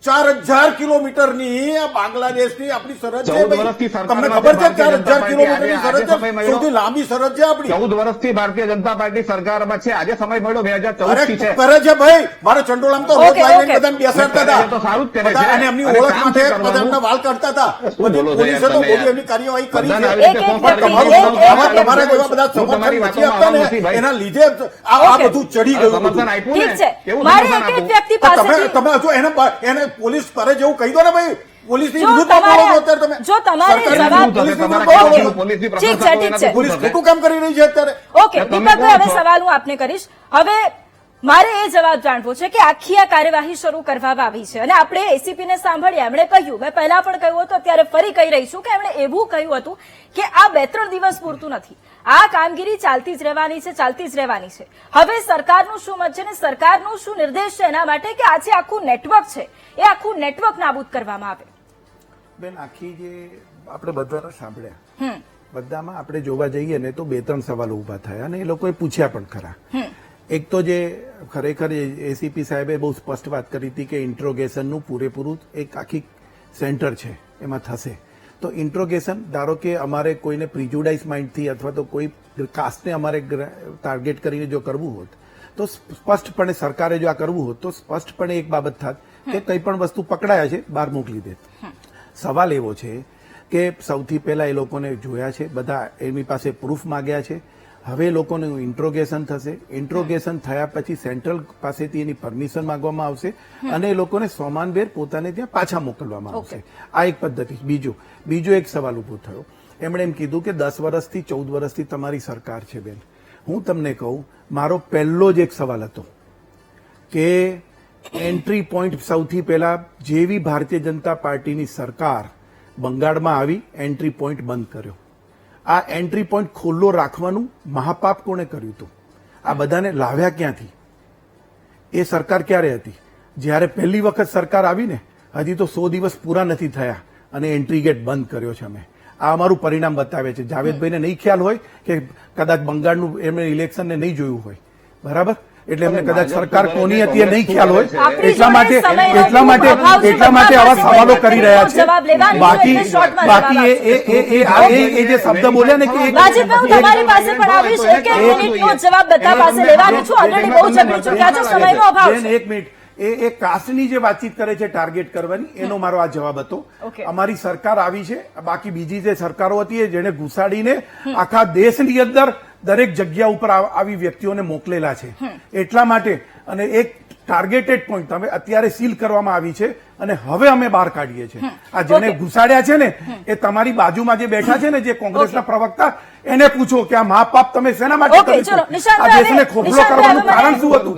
4000 કિલોમીટરની બાંગ્લાદેશની આપણી સરહદ છે. તમને ખબર છે 4000 કિલોમીટરની સરહદ છે, સૌથી લાંબી સરહદ છે આપણી. 14 વર્ષથી ભારતીય જનતા પાર્ટી સરકારમાં છે. આજે સમય મળ્યો 2014 થી છે. કરે છે ભાઈ. મારે ચંડોળામાં તો રોજ લાઈને બધાને બેસાડતા કરે છે તો સારું જ કરે છે. હતા અને એમની અને ઓળખ કામ માટે શું કરવાનું? બધા એમના વાલ કાઢતા હતા. શું બોલો છો પોલીસે યાર તો તમે બધી યાર? એમની કાર્યવાહી કરી બધાને છે. આવી રીતે એક ફોન વ્યક્તિ, કરવાનું તમારા જેવા બધા સમર્થન નથી આપતા ને, એના લીધે આ બધું ચડી ગયું સમર્થન બધું. આપ્યું ને? ઠીક છે, કેવું મારે સમર્થન એક આપવું? વ્યક્તિ પાસેથી તમે જો એને પોલીસ કરે જેવું કહી દો ને ભાઈ. પોલીસની જો વિરુદ્ધમાં તમારે- બોલો છો અત્યારે તમે. જો તમારે સરકારની જવાબ- પોલીસની તમારા વિરુદ્ધમાં કામની બોલો છો. પોલીસની ઠીક પ્રશંસા છે, તો ઠીક છે. એનાથી પોલીસ શું થશે? ખોટું કામ કરી રહી છે અત્યારે. ઓકે તમે દીપકભાઈ, કહો હવે છો. સવાલ હું આપને કરીશ. હવે મારે એ જવાબ જાણવો છે કે આખી આ કાર્યવાહી શરૂ કરવામાં આવી છે અને આપણે એસીપી ને સાંભળ્યા, એમણે કહ્યું, મેં પહેલા પણ કહ્યું હતું, અત્યારે ફરી કહી રહી છું કે એમણે એવું કહ્યું હતું કે આ 2-3 દિવસ પૂરતું નથી, આ કામગીરી ચાલતી જ રહેવાની છે, ચાલતી જ રહેવાની છે. હવે સરકારનું શું મત છે અને સરકારનું શું નિર્દેશ છે એના માટે કે આ જે આખું નેટવર્ક છે એ આખું નેટવર્ક નાબૂદ કરવામાં આવે? બેન, આખી જે આપણે બધાને સાંભળ્યા, બધામાં આપણે જોવા જઈએ ને તો 2-3 સવાલો ઉભા થયા અને એ લોકોએ પૂછ્યા પણ ખરા. એક તો જે ખરેખર એસીપી સાહેબે બહુ સ્પષ્ટ વાત કરી હતી કે ઇન્ટ્રોગેશનનું પૂરેપૂરું એક આખી સેન્ટર છે એમાં થશે. તો ઇન્ટ્રોગેશન, ધારો કે અમારે કોઈને પ્રિજુડાઇઝ માઇન્ડથી અથવા તો કોઈ કાસ્ટને અમારે ટાર્ગેટ કરીને જો કરવું હોત તો સ્પષ્ટપણે સરકારે જો આ કરવું હોત તો સ્પષ્ટપણે એક બાબત થાત કે કંઈ પણ વસ્તુ પકડાયા છે બહાર મોકલી દેત. સવાલ એવો છે કે સૌથી પહેલા એ લોકોને જોયા છે, બધા એમની પાસે પ્રૂફ માંગ્યા છે. હવે લોકોનું ઇન્ટ્રોગેશન થશે. ઇન્ટ્રોગેશન થયા પછી સેન્ટ્રલ પાસેથી એની પરમિશન માંગવામાં આવશે અને એ લોકોને સોમાનભેર પોતાને ત્યાં પાછા મોકલવામાં આવશે. આ એક પદ્ધતિ. બીજો એક સવાલ ઉભો થયો. એમણે એમ કીધું કે 10 વર્ષથી 14 વર્ષથી તમારી સરકાર છે. બેન, હું તમને કહું, મારો પહેલો જ એક સવાલ હતો કે એન્ટ્રી પોઈન્ટ સૌથી પહેલા જેવી ભારતીય જનતા પાર્ટીની સરકાર બંગાળમાં આવી, એન્ટ્રી પોઈન્ટ બંધ કર્યો. આ એન્ટ્રી પોઈન્ટ ખુલ્લો રાખવાનું મહાપાપ કોણે કર્યું હતું? આ બધાને લાવ્યા ક્યાંથી? એ સરકાર ક્યારે હતી? જ્યારે પહેલી વખત સરકાર આવી ને, હજી તો 100 દિવસ પૂરા નથી થયા અને એન્ટ્રી ગેટ બંધ કર્યો છે અમે. આ અમારું પરિણામ બતાવે છે. જાવેદભાઈને નહીં ખ્યાલ હોય કે કદાચ બંગાળનું એમણે ઇલેક્શનને નહીં જોયું હોય, બરાબર? એટલે એમને કદાચ સરકાર કોની હતી એ નહીં ખ્યાલ હોય, એટલા માટે આવા સવાલો કરી રહ્યા છે. બાકી એ જે શબ્દ બોલ્યા ને કે વાજિદભાઈ, હું તમારી પાસે પણ આવીશ. એક મિનિટનો જવાબ બધા પાસે લેવાની છું. ઓલરેડી બહુ ઝઘડી ચૂક્યા છો, સમયનો અભાવ છે. એક મિનિટ. એ કાસ્ટની જે વાતચીત કરે છે ટાર્ગેટ કરવાની, એનો મારો આ જવાબ હતો. અમારી સરકાર આવી છે. બાકી બીજી જે સરકારો હતી જેને ઘુસાડીને આખા દેશની અંદર દરેક જગ્યા ઉપર આવી વ્યક્તિઓને મોકલેલા છે. એટલા માટે અને એક ટાર્ગેટેડ પોઈન્ટ તમે અત્યારે સીલ કરવામાં આવી છે અને હવે અમે બહાર કાઢીએ છીએ. આ જેને ઘુસાડ્યા છે ને એ તમારી બાજુમાં જે બેઠા છે ને જે કોંગ્રેસના પ્રવક્તા એને પૂછો કે આ મા બાપ તમે શેના માટે ઓકે, કર્યું ચલો, હતું? નિશાંતભાઈ, આ દેશને ખોખલો નિશાંતભાઈ, કરવાનું હવે કારણ શું હતું?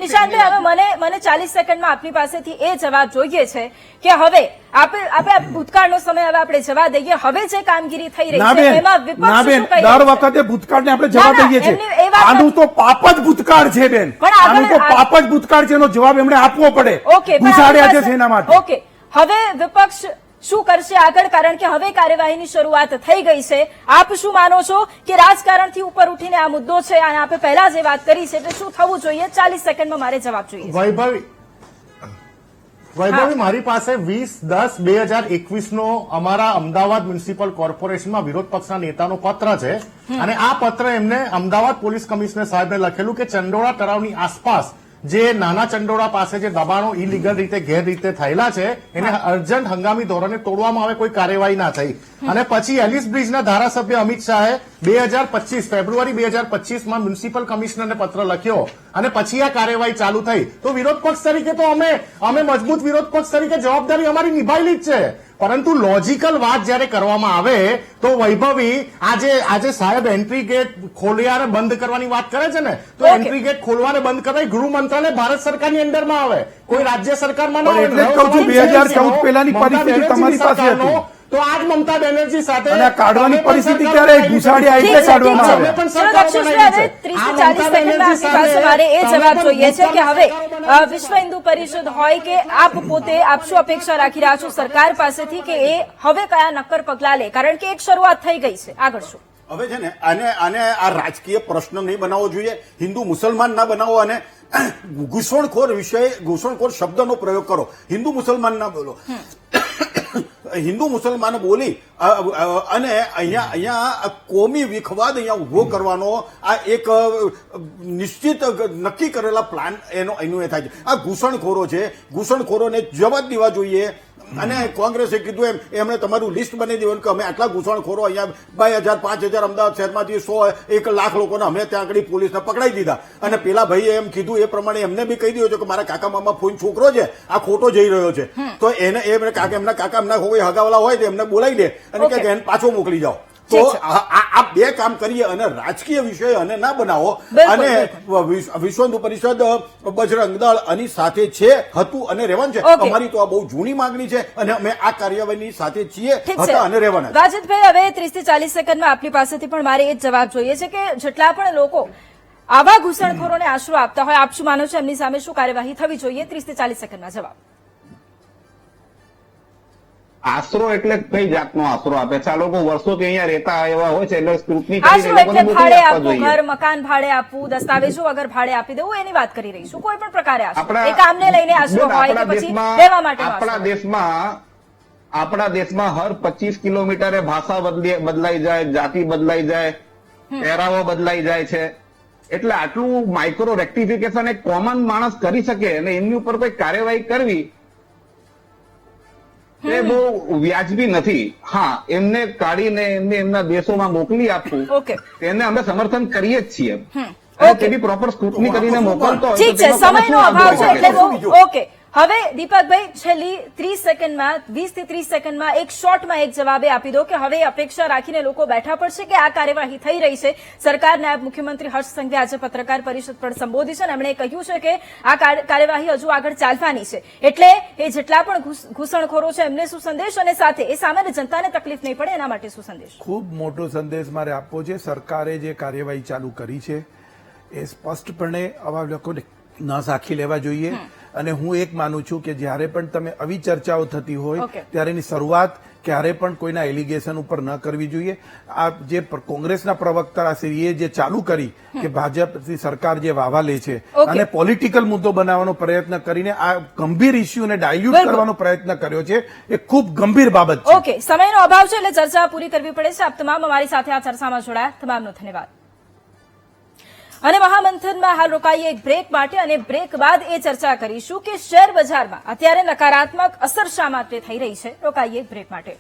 નિશાંતભાઈ, હવે મને 40 સેકન્ડમાં આપની પાસેથી એ જવાબ જોઈએ છે કે હવે આપણે ભૂતકાળનો સમય હવે આપણે જવા દઈએ. હવે જે કામગીરી થઈ રહી ના છે બેન, એમાં ના વિપક્ષ બેન, શું કહી દર રહ્યું છે? વખતે ભૂતકાળને આપણે જવાબ ના, ના, દઈએ છીએ. એમની એ વાત આનું તો પાપ જ ભૂતકાળ છે બેન. પણ આગળ- આનું તો પાપ જ ભૂતકાળ છે, એનો જવાબ એમણે આપવો પડે. ઓકે, પણ ઘુસાડ્યા આપણી છે પાસે- શેના માટે? ઓકે, હવે વિપક્ષ શું કરશે આગળ, કારણ કે હવે કાર્યવાહીની શરૂઆત થઈ ગઈ છે. આપ શું માનો છો કે રાજકારણથી ઉપર ઉઠીને આ મુદ્દો છે અને આપણે પહેલા જે વાત કરી છે એટલે શું થવું જોઈએ? 40 સેકન્ડમાં મારે જવાબ જોઈએ. વૈભવી, મારી પાસે 20/10/2021 નો અમારા અમદાવાદ મ્યુનિસિપલ કોર્પોરેશનમાં વિરોધ પક્ષના નેતાનો પત્ર છે અને આ પત્ર એમને અમદાવાદ પોલીસ કમિશનર સાહેબને લખેલું કે ચંડોળા તળાવની આસપાસ જે નાના ચંડોળા પાસે જે દબાણો ઇલીગલ રીતે ગેરરીતે થયેલા છે એને અર્જન્ટ હંગામી ધોરણે તોડવામાં આવે, કોઈ કાર્યવાહી ના થઈ. અને પછી એલિસ બ્રિજના ધારાસભ્ય અમિત શાહે 2025 ફેબ્રુઆરી 2025માં મ્યુનિસિપલ કમિશનરને પત્ર લખ્યો અને પછી આ કાર્યવાહી ચાલુ થઈ. તો વિરોધ પક્ષ તરીકે તો અમે મજબૂત વિરોધ પક્ષ તરીકે જવાબદારી અમારી નિભાયેલી જ છે. પરંતુ લોજિકલ વાત જયારે કરવામાં આવે તો વૈભવી, આજે સાહેબ એન્ટ્રી ગેટ ખોલ્યા અને બંધ કરવાની વાત કરે છે ને, તો એન્ટ્રી ગેટ ખોલવા અને બંધ કરવા ગૃહ મંત્રાલય ભારત સરકારની અંડરમાં આવે, કોઈ રાજ્ય સરકારમાં ના પણ એટલે જ કહું છું, 2014 પહેલાની પરિસ્થિતિ તમારી પાસે હતી. તો આજ મમતા બેનર્જી સાથે અને આ કાઢવાની પરિસ્થિતિ ક્યારે ઘુસાડ્યા એટલે કાઢવામાં આવ્યા. ચલો, દક્ષેશભાઈ, હવે 30 થી 40 સેકન્ડમાં આપની પાસે મારે એ જવાબ જોઈએ છે કે હવે વિશ્વ હિન્દુ પરિષદ હોય કે આપ પોતે, આપ શું અપેક્ષા રાખી રહ્યા છો સરકાર પાસેથી કે એ હવે કયા નક્કર પગલા લે, કારણ કે એક શરૂઆત થઈ ગઈ છે, આગળ શું? હવે છે ને આને આ રાજકીય પ્રશ્ન નહીં બનાવવો જોઈએ, હિન્દુ મુસલમાન ના બનાવો અને ઘૂસણખોર શબ્દનો પ્રયોગ કરો. હિન્દુ મુસલમાન ના બોલો, હિન્દુ મુસલમાન બોલી અને અહીંયા કોમી વિખવાદ અહીંયા ઉભો કરવાનો આ એક નિશ્ચિત નક્કી કરેલા પ્લાન એનું એ થાય છે. આ ઘૂસણખોરો છે, ઘૂસણખોરોને જવાબ દેવા જોઈએ. અને કોંગ્રેસે કીધું એમણે તમારું લિસ્ટ બનાવી દેવાનું કે અમે આટલા ઘૂસણખોરો અહીંયા 2000 5000 અમદાવાદ શહેરમાંથી 100 લાખ લોકોને અમે ત્યાં આગળ પોલીસને પકડાઈ દીધા. અને પેલા ભાઈએ એમ કીધું એ પ્રમાણે એમને બી કહી દીધું કે મારા કાકા મામા ફોઈન છોકરો છે, આ ખોટો જઈ રહ્યો છે, તો એમના કાકા એમના કોઈ હગાવાલા હોય તો એમને બોલાવી દે અને કે એને પાછો મોકલી જાઓ. તો આ બે કામ કરીએ અને રાજકીય વિષય અને ના બનાવો. અને વિશ્વ હિન્દુ પરિષદ, બજરંગ દળ આની સાથે છે, હતું અને રહેવાનું છે. અમારી તો આ બહુ જૂની માંગણી છે અને અમે આ કાર્યવાહીની સાથે છીએ, હતા અને રહેવાના. વાજિદભાઈ, હવે 30 થી 40 સેકન્ડમાં આપની પાસેથી પણ મારે એ જ જવાબ જોઈએ છે કે જેટલા પણ લોકો આવા ઘૂસણખોરોને આશરો આપતા હોય, આપ શું માનો છો એમની સામે શું કાર્યવાહી થવી જોઈએ? 30 થી 40 સેકન્ડમાં જવાબ. આશરો એટલે કઈ જાતનો આશરો આપે છે? આ લોકો વર્ષોથી અહીંયા રહેતા એવા હોય છે એટલે સ્ક્રુટની આશરો એટલે ભાડે આપવું, ઘર મકાન ભાડે આપવું, દસ્તાવેજો વગર ભાડે આપી દેવું, એની વાત કરી રહી છું. કોઈ પણ પ્રકારે આશરો, એ કામને લઈને આશરો હોય કે પછી રહેવા માટે. આપણા દેશમાં હર 25 કિલોમીટરે ભાષા બદલાઈ જાય, જાતિ બદલાઈ જાય, પહેરાવો બદલાઈ જાય છે. એટલે આટલું માઇક્રો રેક્ટિફિકેશન એક કોમન માણસ કરી શકે અને એમની ઉપર કોઈ કાર્યવાહી કરવી એ બહુ વ્યાજબી નથી. હા, એમને કાઢીને એમના દેશોમાં મોકલી આપવું તેને અમે સમર્થન કરીએ જ છીએ. તેની પ્રોપર સ્ક્રુટની કરીને મોકલતો ઠીક છે, સમયનો અભાવ છે એટલે બહુ ઓકે. હવે દીપકભાઈ, છેલ્લી 30 સેકન્ડમાં, 20 થી 30 સેકન્ડમાં એક શોર્ટમાં એક જવાબે આપી દો કે હવે અપેક્ષા રાખીને લોકો બેઠા પડશે કે આ કાર્યવાહી થઈ રહી છે. સરકાર, નાયબ મુખ્યમંત્રી હર્ષ સંઘવી આજે પત્રકાર પરિષદ પણ સંબોધી છે અને એમણે કહ્યું છે કે આ કાર્યવાહી હજુ આગળ ચાલવાની છે. એટલે એ જેટલા પણ ઘૂસણખોરો છે એમને શું સંદેશ, અને સાથે એ સામાન્ય જનતાને તકલીફ નહીં પડે એના માટે શું સંદેશ? ખૂબ મોટો સંદેશ મારે આપવો છે. સરકારે જે કાર્યવાહી ચાલુ કરી છે એ સ્પષ્ટપણે આવા લોકોને ન સાખી લેવા જોઈએ. અને હું એક માનું છું કે જ્યારે પણ તમે આવી ચર્ચાઓ થતી હોય ત્યારે એની શરૂઆત ક્યારે પણ કોઈના એલિગેશન ઉપર ન કરવી જોઈએ. આ જે કોંગ્રેસના પ્રવક્તા શ્રીએ જે ચાલુ કરી કે ભાજપની સરકાર જે વાવા લે છે અને પોલિટિકલ મુદ્દો બનાવવાનો પ્રયત્ન કરીને આ ગંભીર ઇસ્યુને ડાયલ્યુટ કરવાનો પ્રયત્ન કર્યો છે, એ ખૂબ ગંભીર બાબત છે. ઓકે, સમયનો અભાવ છે એટલે ચર્ચા પૂરી કરવી પડે છે. આપ તમામ અમારી સાથે આ ચર્ચામાં જોડાયા, તમામનો ધન્યવાદ. અને મહામંથનમાં હાલ રોકાઈએ એક બ્રેક માટે અને બ્રેક બાદ એ ચર્ચા કરીશું કે શેર બજારમાં અત્યારે નકારાત્મક અસર શા માટે થઈ રહી છે. રોકાઈએ બ્રેક માટે.